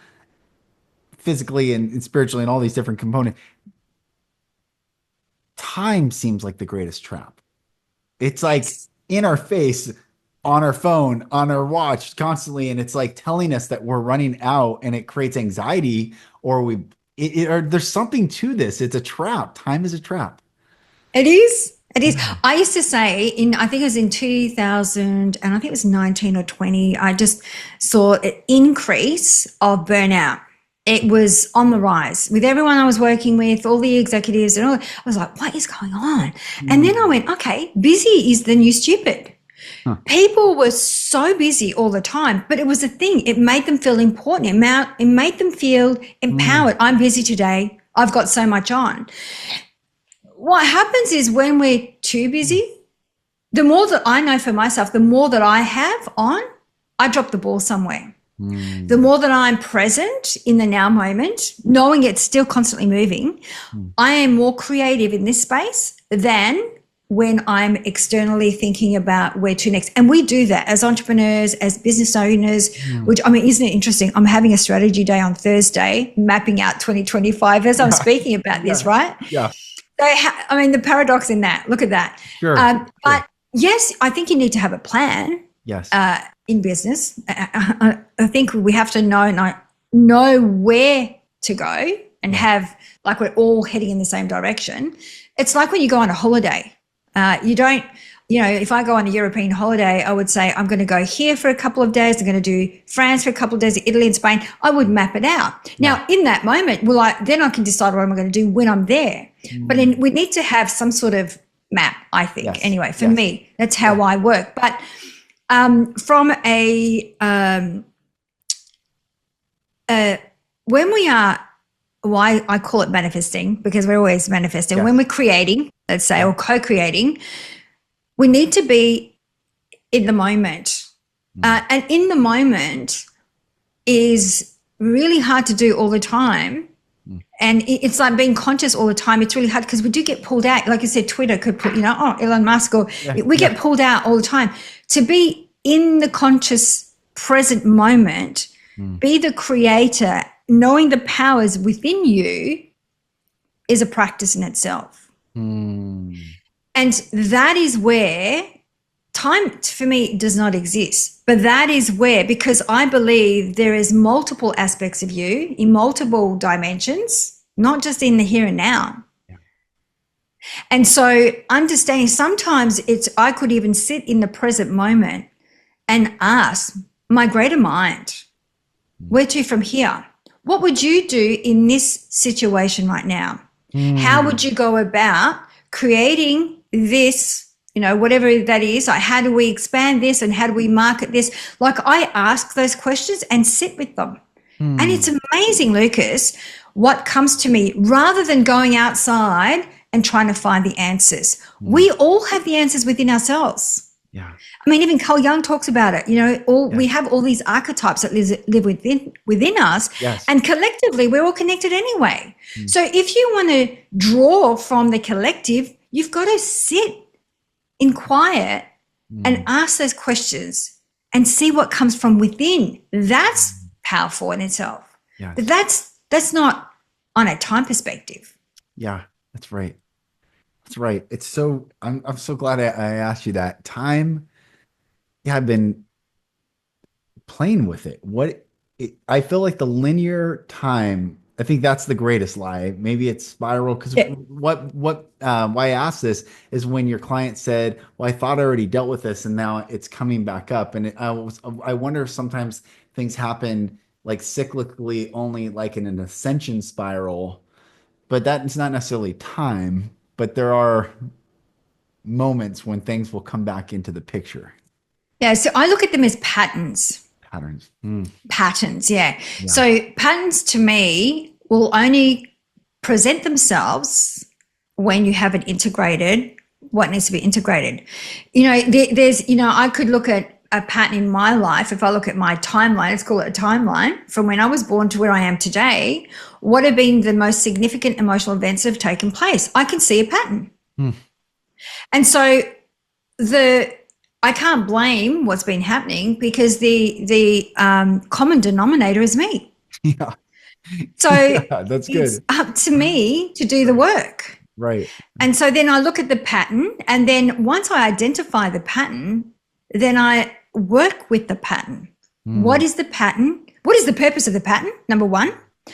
physically and spiritually and all these different components. Time seems like the greatest trap. It's like in our face, on our phone, on our watch constantly. And it's like telling us that we're running out, and it creates anxiety, or there's something to this. It's a trap. Time is a trap. It is. It is. I used to say I think it was in 2000, and I think it was 19 or 20, I just saw an increase of burnout. It was on the rise with everyone I was working with, all the executives and all. I was like, what is going on? And then I went, okay, busy is the new stupid. People were so busy all the time, but it was a thing. It made them feel important. It made them feel empowered. I'm busy today. I've got so much on. What happens is when we're too busy, the more that I know for myself, the more that I have on, I drop the ball somewhere. The more that I'm present in the now moment, knowing it's still constantly moving, I am more creative in this space than when I'm externally thinking about where to next. And we do that as entrepreneurs, as business owners, which, I mean, isn't it interesting? I'm having a strategy day on Thursday, mapping out 2025 as I'm speaking about this, right? Yeah. I mean, the paradox in that, look at that. Sure. But yes, I think you need to have a plan. Yes. In business. I think we have to know where to go and have, like, we're all heading in the same direction. It's like when you go on a holiday. You don't, if I go on a European holiday, I would say, I'm going to go here for a couple of days. I'm going to do France for a couple of days, Italy and Spain. I would map it out. Now, in that moment, then I can decide what I'm going to do when I'm there. But we need to have some sort of map, I think. Yes. Anyway, for me, that's how I work. But from when we are, why I call it manifesting, because we're always manifesting. Yeah. When we're creating, let's say, or co-creating, we need to be in the moment. And in the moment is really hard to do all the time. And it's like being conscious all the time. It's really hard because we do get pulled out. Like I said, Twitter could put, Elon Musk, or we get pulled out all the time. To be in the conscious present moment, be the creator, knowing the powers within you is a practice in itself. And that is where time, for me, does not exist. But that is where, because I believe there is multiple aspects of you in multiple dimensions, not just in the here and now. Yeah. And so understanding, sometimes I could even sit in the present moment and ask my greater mind, where to from here? What would you do in this situation right now? How would you go about creating this, whatever that is? Like, how do we expand this and how do we market this? Like, I ask those questions and sit with them And it's amazing, Lucas, what comes to me rather than going outside and trying to find the answers. We all have the answers within ourselves. Yeah. I mean, even Carl Jung talks about it. We have all these archetypes that live within us, Yes. and collectively we're all connected anyway. So if you want to draw from the collective, you've got to sit in quiet and ask those questions and see what comes from within. That's powerful in itself. Yes. But that's not on a time perspective. Yeah, that's right. That's right. It's so I'm so glad I asked you that. Time, yeah, I've been playing with it. I feel like the linear time, I think that's the greatest lie. Maybe it's spiral because Yeah. why I asked this is when your client said, "Well, I thought I already dealt with this, and now it's coming back up." And I wonder if sometimes things happen like cyclically, only like in an ascension spiral, but that's not necessarily time. But there are moments when things will come back into the picture. Yeah. So I look at them as patterns. Patterns. Patterns, yeah. So patterns to me will only present themselves when you have it integrated, what needs to be integrated. I could look at a pattern in my life. If I look at my timeline, let's call it a timeline, from when I was born to where I am today, what have been the most significant emotional events that have taken place? I can see a pattern. And so I can't blame what's been happening because the common denominator is me. Yeah. So That's it's good. up to me to do the work. Right. And so then I look at the pattern, and then once I identify the pattern, then I work with the pattern. What is the pattern? What is the purpose of the pattern? Number one.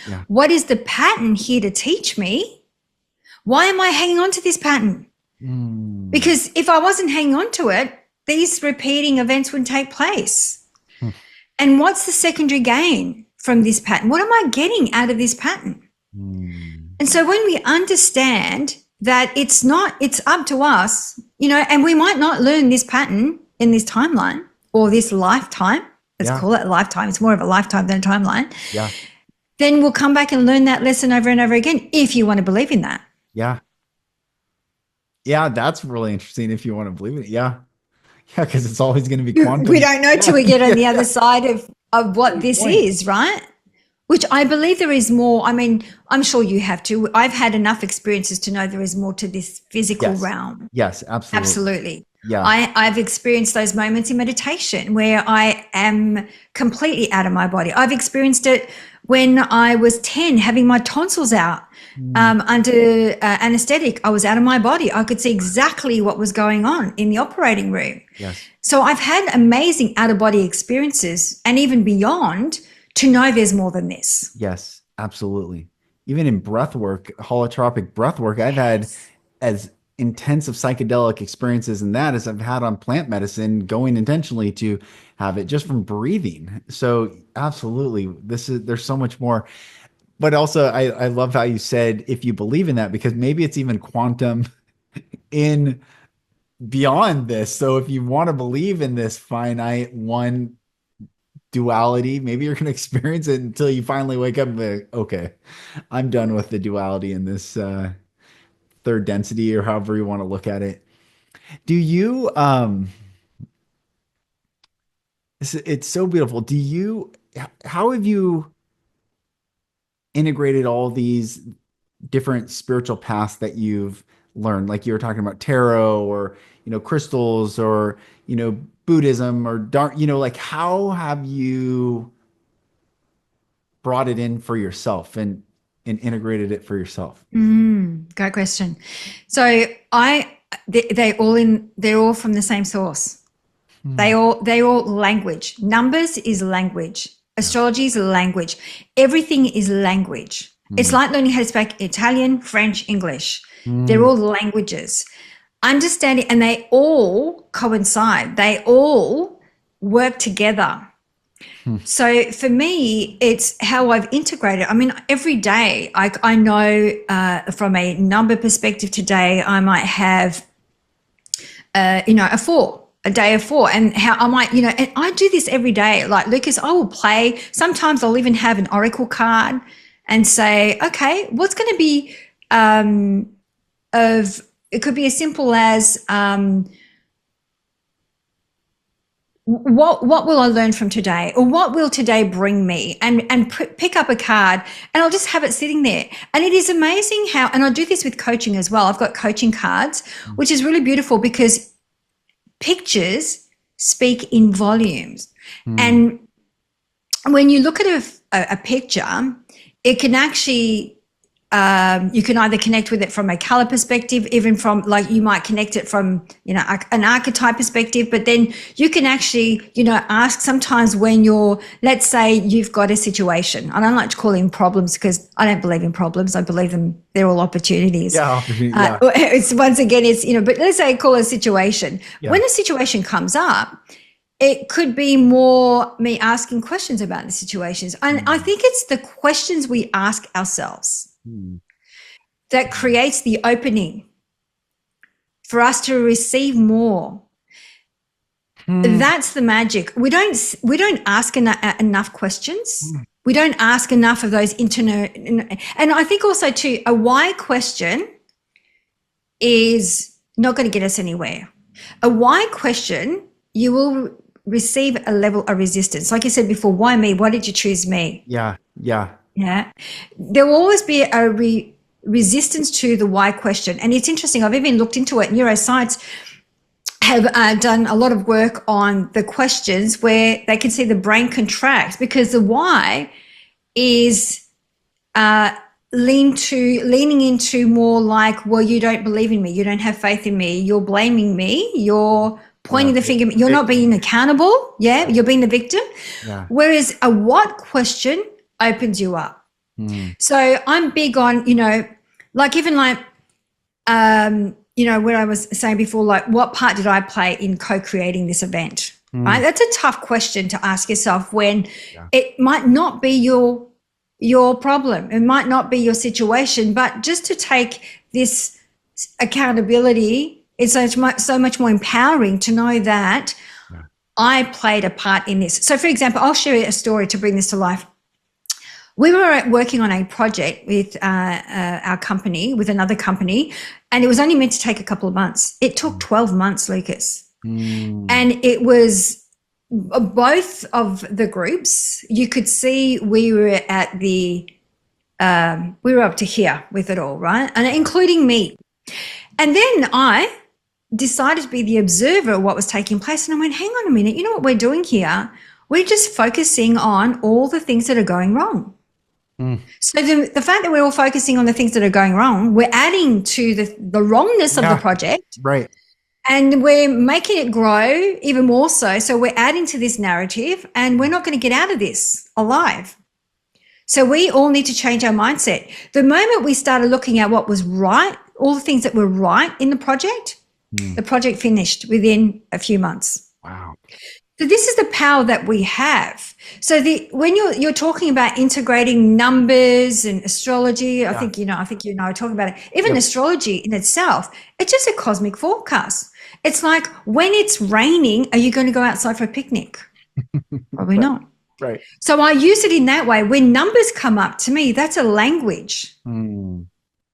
Yeah. What is the pattern here to teach me? Why am I hanging on to this pattern? Because if I wasn't hanging on to it, these repeating events wouldn't take place. And what's the secondary gain from this pattern? What am I getting out of this pattern? And so when we understand that it's up to us, and we might not learn this pattern in this timeline or this lifetime, let's call it a lifetime. It's more of a lifetime than a timeline. Yeah. Then we'll come back and learn that lesson over and over again if you want to believe in that. Yeah. Yeah, that's really interesting if you want to believe it. Yeah. Yeah, because it's always going to be quantum. We don't know till we get on the other side of what this is, right? Which I believe there is more. I mean, I'm sure you have too. I've had enough experiences to know there is more to this physical realm. Yes, absolutely. Absolutely. Yeah. I've experienced those moments in meditation where I am completely out of my body. I've experienced it when I was 10, having my tonsils out under anesthetic. I was out of my body. I could see exactly what was going on in the operating room. Yes. So I've had amazing out-of-body experiences and even beyond to know there's more than this. Yes, absolutely. Even in breath work, holotropic breath work, I've had as intensive psychedelic experiences in that as I've had on plant medicine, going intentionally to have it just from breathing. So absolutely, there's so much more. But also I love how you said, if you believe in that, because maybe it's even quantum in beyond this. So if you want to believe in this finite one duality, maybe you're going to experience it until you finally wake up and be like, okay, I'm done with the duality in this third density, or however you want to look at it. Do you it's so beautiful. How have you integrated all these different spiritual paths that you've learned? Like you were talking about tarot, or crystals, or Buddhism, or dark, like how have you brought it in for yourself and integrated it for yourself? Great question. So they're all from the same source. They're all language. Numbers is language. Astrology is language. Everything is language. It's like learning how to speak Italian, French, English. They're all languages. Understanding, and they all coincide. They all work together. So for me, it's how I've integrated. I mean, every day I know from a number perspective today, I might have, a 4. a day of four, and how I might, and I do this every day. Like Lucas, I will play. Sometimes I'll even have an oracle card and say, okay, what's going to be of, it could be as simple as, what will I learn from today, or what will today bring me, and pick up a card, and I'll just have it sitting there. And it is amazing how, and I do this with coaching as well. I've got coaching cards, which is really beautiful because pictures speak in volumes. And when you look at a picture, it can actually, you can either connect with it from a color perspective, even from, like, you might connect it from, an archetype perspective, but then you can actually, ask sometimes when you're, let's say you've got a situation. I don't like to call them problems because I don't believe in problems. I believe they're all opportunities. Yeah. Yeah. It's, once again, it's, but let's say call it a situation. Yeah. When a situation comes up, it could be more me asking questions about the situations. And I think it's the questions we ask ourselves that creates the opening for us to receive more. That's the magic. We don't ask enough questions. We don't ask enough of those internal. And I think also too, a why question is not going to get us anywhere. A why question, you will receive a level of resistance. Like you said before, why me? Why did you choose me? Yeah. Yeah. Yeah. There will always be a resistance to the why question. And it's interesting. I've even looked into it. Neuroscience have done a lot of work on the questions where they can see the brain contract, because the why is leaning into more like, well, you don't believe in me. You don't have faith in me. You're blaming me. You're pointing the finger. You're not being accountable. Yeah. You're being the victim. Yeah. Whereas a what question opens you up. So I'm big on, like, even like, what I was saying before, like, what part did I play in co-creating this event? Right? That's a tough question to ask yourself when it might not be your problem. It might not be your situation, but just to take this accountability, it's so much more empowering to know that I played a part in this. So, for example, I'll share a story to bring this to life. We were working on a project with our company, with another company, and it was only meant to take a couple of months. It took 12 months, Lucas. And it was both of the groups. You could see we were at we were up to here with it all, right? And including me. And then I decided to be the observer of what was taking place. And I went, hang on a minute, you know what we're doing here? We're just focusing on all the things that are going wrong. So the fact that we're all focusing on the things that are going wrong, we're adding to the wrongness of the project. Right. And we're making it grow even more so. So we're adding to this narrative, and we're not going to get out of this alive. So we all need to change our mindset. The moment we started looking at what was right, all the things that were right in the project finished within a few months. Wow. So this is the power that we have. So when you're talking about integrating numbers and astrology, I think you know, talking about it. Even astrology in itself, it's just a cosmic forecast. It's like, when it's raining, are you going to go outside for a picnic? Probably not. Right. So I use it in that way. When numbers come up, to me, that's a language. When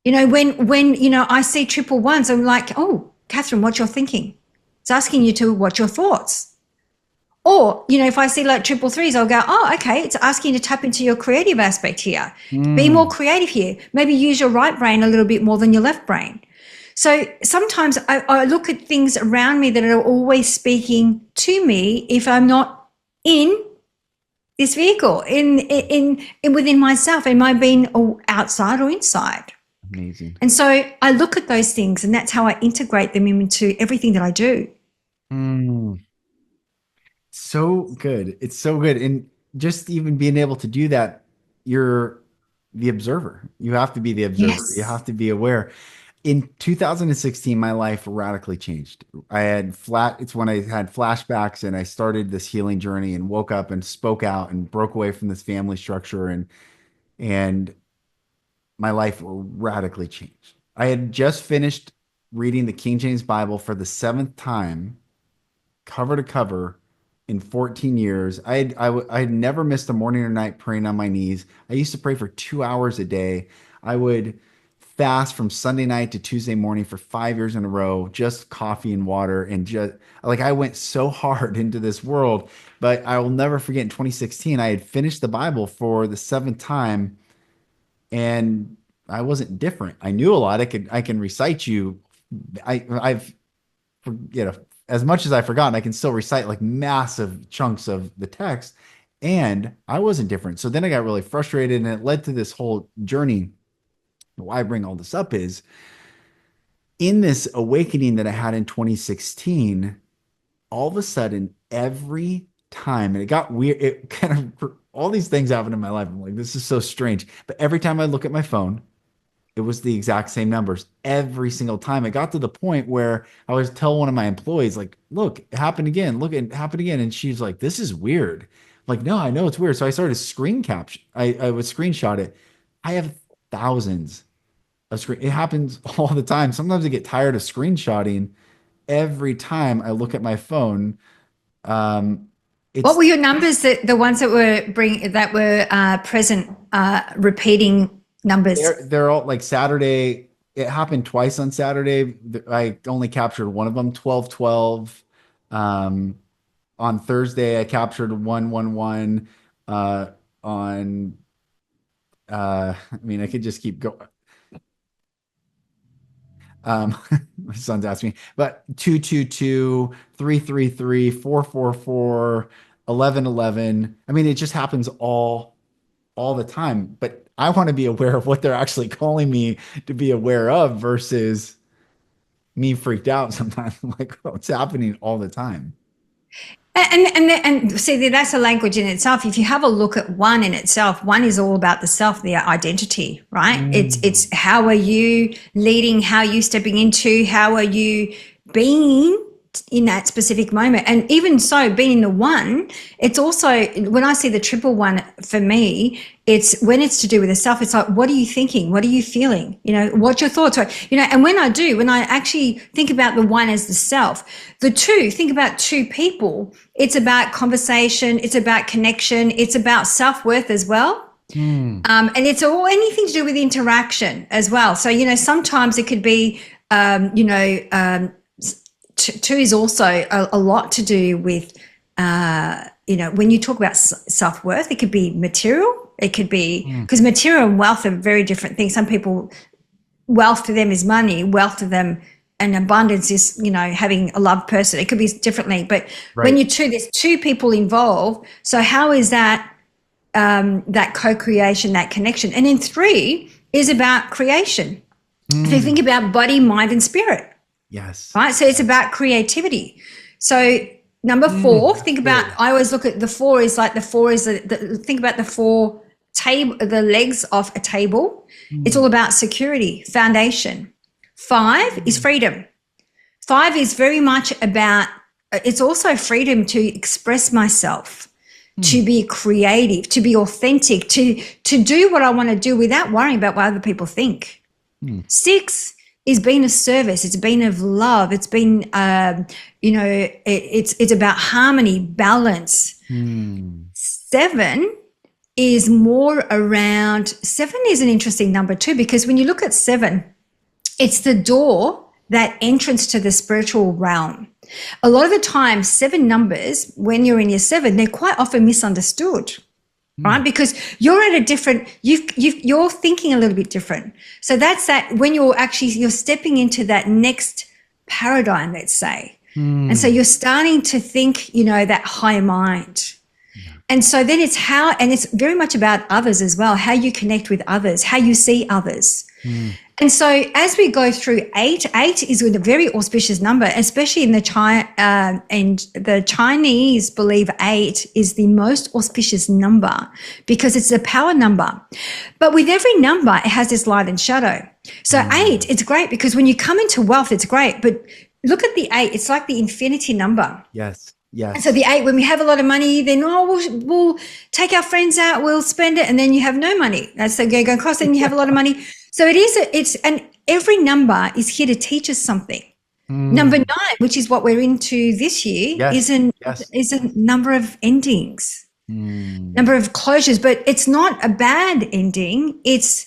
I see triple ones, I'm like, oh, Catherine, what's your thinking? It's asking you to what's your thoughts. Or, if I see like triple threes, I'll go, oh, okay, it's asking you to tap into your creative aspect here. Be more creative here. Maybe use your right brain a little bit more than your left brain. So sometimes I look at things around me that are always speaking to me if I'm not in this vehicle, in within myself. Am I being outside or inside? Amazing. And so I look at those things, and that's how I integrate them into everything that I do. So good. It's so good. And just even being able to do that, you're the observer. You have to be the observer. Yes. You have to be aware. In 2016, my life radically changed. It's when I had flashbacks, and I started this healing journey and woke up and spoke out and broke away from this family structure, and my life radically changed. I had just finished reading the King James Bible for the 7th time cover to cover in 14 years. I had never missed a morning or night praying on my knees. I used to pray for 2 hours a day. I would fast from Sunday night to Tuesday morning for 5 years in a row, just coffee and water. And just like I went so hard into this world. But I will never forget in 2016, I had finished the Bible for the seventh time and I wasn't different. I knew a lot. I can recite you. I've you know, as much as I've forgotten, I can still recite like massive chunks of the text. And I wasn't different. So then I got really frustrated and it led to this whole journey. Why I bring all this up is in this awakening that I had in 2016, all of a sudden, every time, and it got weird, it kind of, all these things happened in my life. I'm like, this is so strange. But every time I look at my phone, it was the exact same numbers every single time. It got to the point where I was tell one of my employees, like, look, it happened again. Look, it happened again. And she's like, this is weird. I'm like, no, I know it's weird. So I started screen capture. I would screenshot it. I have thousands of screen. It happens all the time. Sometimes I get tired of screenshotting. Every time I look at my phone, What it's were your numbers, that the ones that were present, repeating numbers? they're all like Saturday. It happened twice on Saturday. I only captured one of them, 12-12. On Thursday, I captured 1-1-1. On I mean, I could just keep going. My son's asking me, but 2-2-2, 3-3-3, 4-4-4, 11-11. I mean, it just happens all the time. But I want to be aware of what they're actually calling me to be aware of versus me freaked out sometimes. I'm like, oh, it's happening all the time. And see, that's a language in itself. If you have a look at one in itself, one is all about the self, the identity, right? It's how are you leading, how are you stepping into, how are you being in that specific moment. And even so, being the one, it's also, when I see the triple one, for me, it's when it's to do with the self, it's like, what are you thinking? What are you feeling? What's your thoughts? And when I actually think about the one as the self, the two, think about two people, it's about conversation, it's about connection, it's about self-worth as well. And it's all anything to do with interaction as well. So, sometimes it could be, two is also a lot to do with, when you talk about self-worth, it could be material. It could be, because material and wealth are very different things. Some people, wealth to them is money. Wealth to them and abundance is, having a loved person. It could be differently. But when there's two people involved. So how is that, that co-creation, that connection? And then three is about creation. So you think about body, mind, and spirit. Yes. Right. So it's about creativity. So number four, think about, I always look at the four is like think about the legs of a table. It's all about security, foundation. 5 is freedom. 5 is very much about, it's also freedom to express myself, to be creative, to be authentic, to do what I want to do without worrying about what other people think. 6 is being of service. It's been of love. It's been, it's about harmony, balance. 7 is more around, 7 is an interesting number too, because when you look at 7, it's the door, that entrance to the spiritual realm. A lot of the time, 7 numbers, when you're in your 7, they're quite often misunderstood. Right, because you're at a different, you're thinking a little bit different. So that's that when you're stepping into that next paradigm, let's say, and so you're starting to think, that higher mind. And so then it's and it's very much about others as well, how you connect with others, how you see others. And so as we go through 8 is a very auspicious number, especially in the Chinese believe 8 is the most auspicious number because it's a power number. But with every number, it has this light and shadow. So 8, it's great because when you come into wealth, it's great. But look at the 8, it's like the infinity number. Yes. Yes. And so the 8, when we have a lot of money, then we'll take our friends out, we'll spend it, and then you have no money. That's the go across, and you have a lot of money. So and every number is here to teach us something. Number Mm. 9, which is what we're into this year, Yes. is a Yes. number of endings, Mm. number of closures, but it's not a bad ending. It's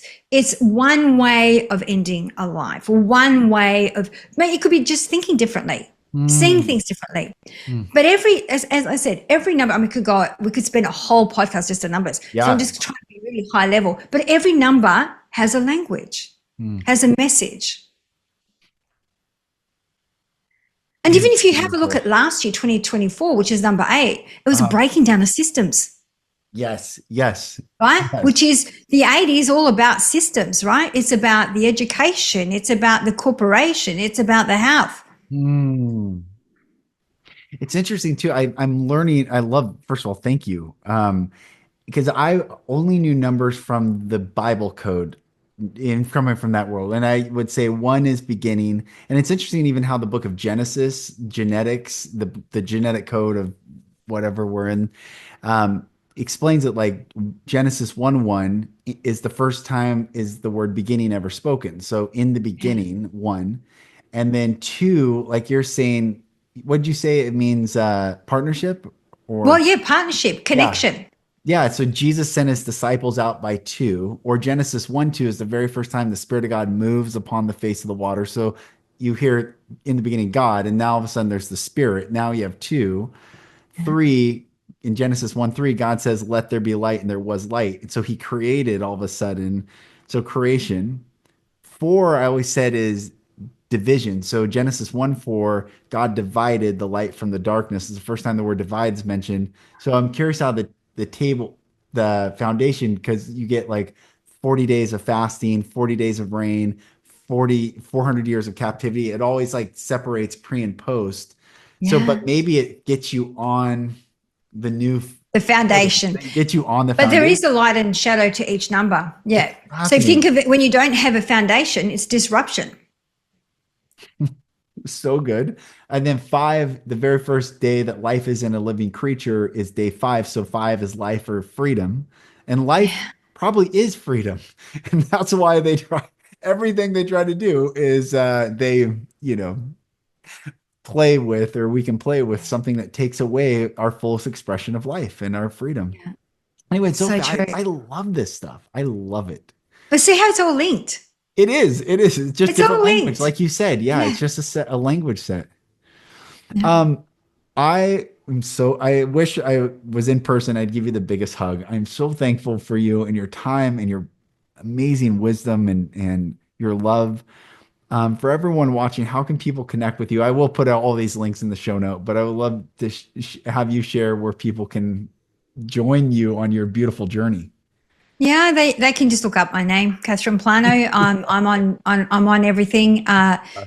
one way of ending a life, or one way of, maybe it could be just thinking differently, seeing Mm. things differently. Mm. But as I said, every number, I mean, we could spend a whole podcast just on numbers. So I'm Yeah. just trying to be really high level, but every number has a language, Mm. has a message. And even if you have a look Beautiful. at last year, 2024, which is number 8, it was Uh-huh. breaking down the systems, Yes. Yes. right? Yes. Which is, the 8 is all about systems, right? It's about the education. It's about the corporation. It's about the health. Mm. It's interesting too. I'm learning. I love, first of all, thank you. Because I only knew numbers from the Bible code in coming from that world. And I would say one is beginning. And it's interesting even how the book of Genesis, genetics, the genetic code of whatever we're in, explains it like Genesis 1:1 is the first time is the word beginning ever spoken. So in the beginning, one. And then two, like you're saying, what did you say? It means partnership Well, or yeah, partnership, yeah. connection. Yeah, so Jesus sent his disciples out by two, or Genesis 1:2 is the very first time the Spirit of God moves upon the face of the water. So you hear in the beginning God, and now all of a sudden there's the Spirit. Now you have two. Three, in Genesis 1:3, God says, let there be light, and there was light. And so he created all of a sudden. So creation. Four, I always said, is division. So Genesis 1:4, God divided the light from the darkness. It's the first time the word divide is mentioned. So I'm curious how the table, the foundation, because you get like 40 days of fasting, 40 days of rain, 400 years of captivity. It always like separates pre and post. So, but Yeah. maybe it gets you on the new The footing. foundation. It gets you on the But there foundation. is a light and shadow to each number. It's Yeah. So if you think fascinating. of it, when you don't have a foundation, it's disruption. So good. And then five, the very first day that life is in a living creature is day five. So five is life or freedom. And life Yeah. probably is freedom. And that's why they try everything they try to do is you know, play with, or we can play with something that takes away our fullest expression of life and our freedom. Yeah. Anyway, It's so so I true. love this stuff. I love it. But see how it's all linked? It is. It is. It's just It's all different language, linked. like you said. Yeah, it's Yeah. just a language set. Yeah. Um, I am so, I wish I was in person. I'd give you the biggest hug. I'm so thankful for you and your time and your amazing wisdom and your love. For everyone watching, how can people connect with you? I will put out all these links in the show note, but I would love to have you share where people can join you on your beautiful journey. Yeah, they can just look up my name, Catherine Plano. I'm on everything.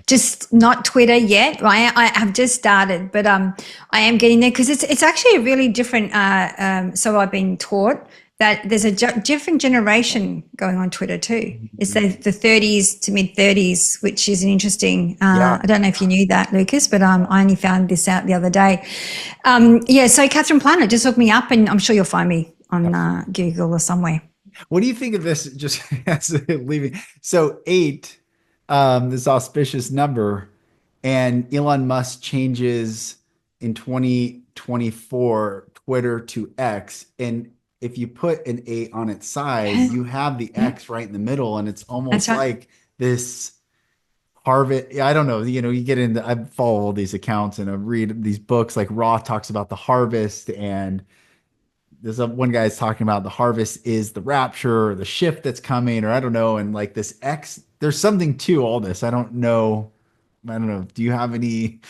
Just not Twitter yet. I have just started, but I am getting there because it's actually a really different. So I've been taught that there's a different generation going on Twitter too. It's the 30s to mid 30s, which is an interesting. Yeah. I don't know if you knew that, Lucas, but I only found this out the other day. Yeah, so Catherine Plano, just look me up, and I'm sure you'll find me on Google or somewhere. What do you think of this? Just as leaving. So eight, this auspicious number, and Elon Musk changes in 2024 Twitter to X. And if you put an eight on its side, Yeah, you have the yeah, X right in the middle, and it's that's almost right. like this harvest. I don't know. You get into, I follow all these accounts and I read these books like Raw talks about the harvest, and there's one guy is talking about the harvest is the rapture or the shift that's coming, or I don't know. And like this X, there's something to all this. I don't know. I don't know. Do you have any,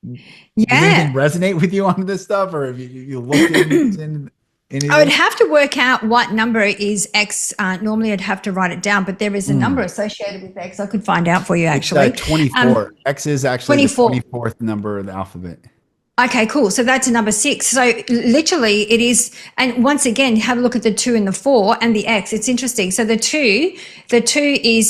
does anything Yeah. resonate with you on this stuff? Or have you looked in I would anything? have to work out what number is X. Normally, I'd have to write it down, but there is a number Mm. associated with X. I could find out for you It's actually. 24. X is actually the 24. 24th number of the alphabet. Okay, cool. So that's a number 6. So literally it is, and once again, have a look at the 2 and the 4 and the X. It's interesting. So the two is,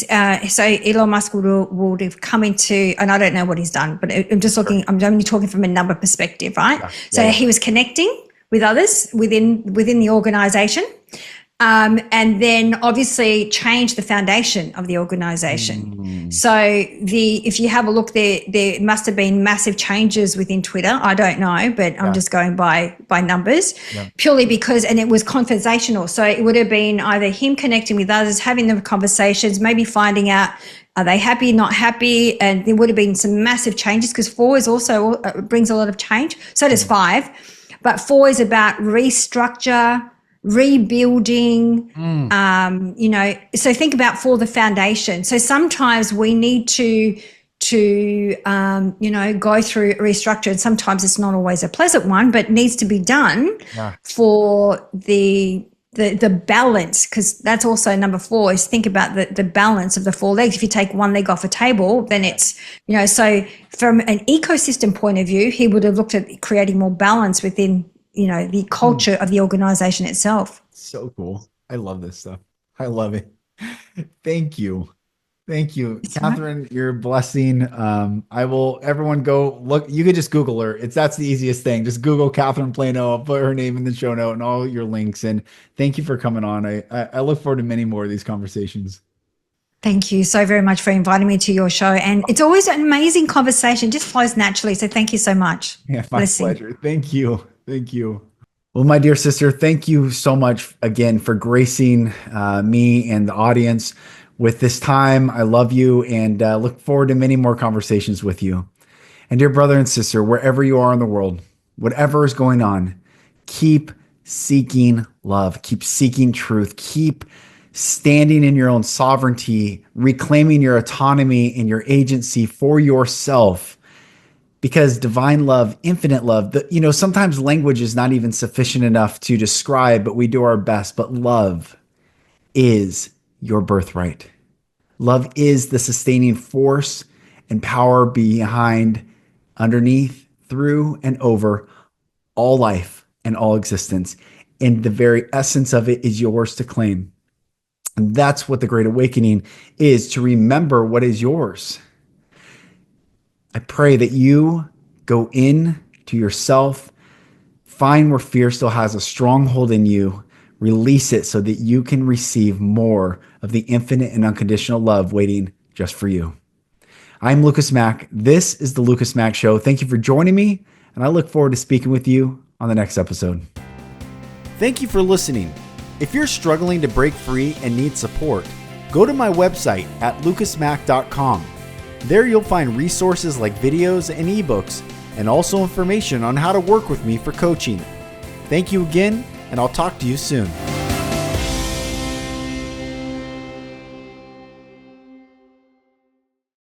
so Elon Musk would have come into, and I don't know what he's done, but I'm just Sure. looking, I'm only talking from a number perspective, right? Yeah. Yeah. So Yeah. he was connecting with others within the organization. And then obviously change the foundation of the organization. So if you have a look there must have been massive changes within Twitter. I don't know, but I'm just going by numbers, purely because, and it was conversational. So it would have been either him connecting with others, having the conversations, maybe finding out, are they happy, not happy? And there would have been some massive changes, because 4 is also brings a lot of change. So does 5. But 4 is about restructure, rebuilding, so think about for the foundation. So sometimes we need to go through restructure, and sometimes it's not always a pleasant one, but needs to be done for the balance, because that's also number 4, is think about the balance of the 4 legs. If you take one leg off a table, then it's, so from an ecosystem point of view, he would have looked at creating more balance within, the culture of the organization itself. So cool. I love this stuff. I love it. Thank you. Thank you, Catherine. You're a blessing. Everyone go look. You could just Google her. That's the easiest thing. Just Google Catherine Plano. I'll put her name in the show note and all your links. And thank you for coming on. I look forward to many more of these conversations. Thank you so very much for inviting me to your show. And it's always an amazing conversation. It just flows naturally. So thank you so much. Yeah, my pleasure. Thank you. Thank you. Well, my dear sister, thank you so much again for gracing me and the audience with this time. I love you and look forward to many more conversations with you. And dear brother and sister, wherever you are in the world, whatever is going on, keep seeking love, keep seeking truth, keep standing in your own sovereignty, reclaiming your autonomy and your agency for yourself. Because divine love, infinite love, sometimes language is not even sufficient enough to describe, but we do our best. But love is your birthright. Love is the sustaining force and power behind, underneath, through, and over all life and all existence. And the very essence of it is yours to claim. And that's what the Great Awakening is, to remember what is yours. I pray that you go in to yourself, find where fear still has a stronghold in you, release it so that you can receive more of the infinite and unconditional love waiting just for you. I'm Lucas Mack. This is the Lucas Mack Show. Thank you for joining me, and I look forward to speaking with you on the next episode. Thank you for listening. If you're struggling to break free and need support, go to my website at lucasmack.com. There you'll find resources like videos and ebooks, and also information on how to work with me for coaching. Thank you again, and I'll talk to you soon.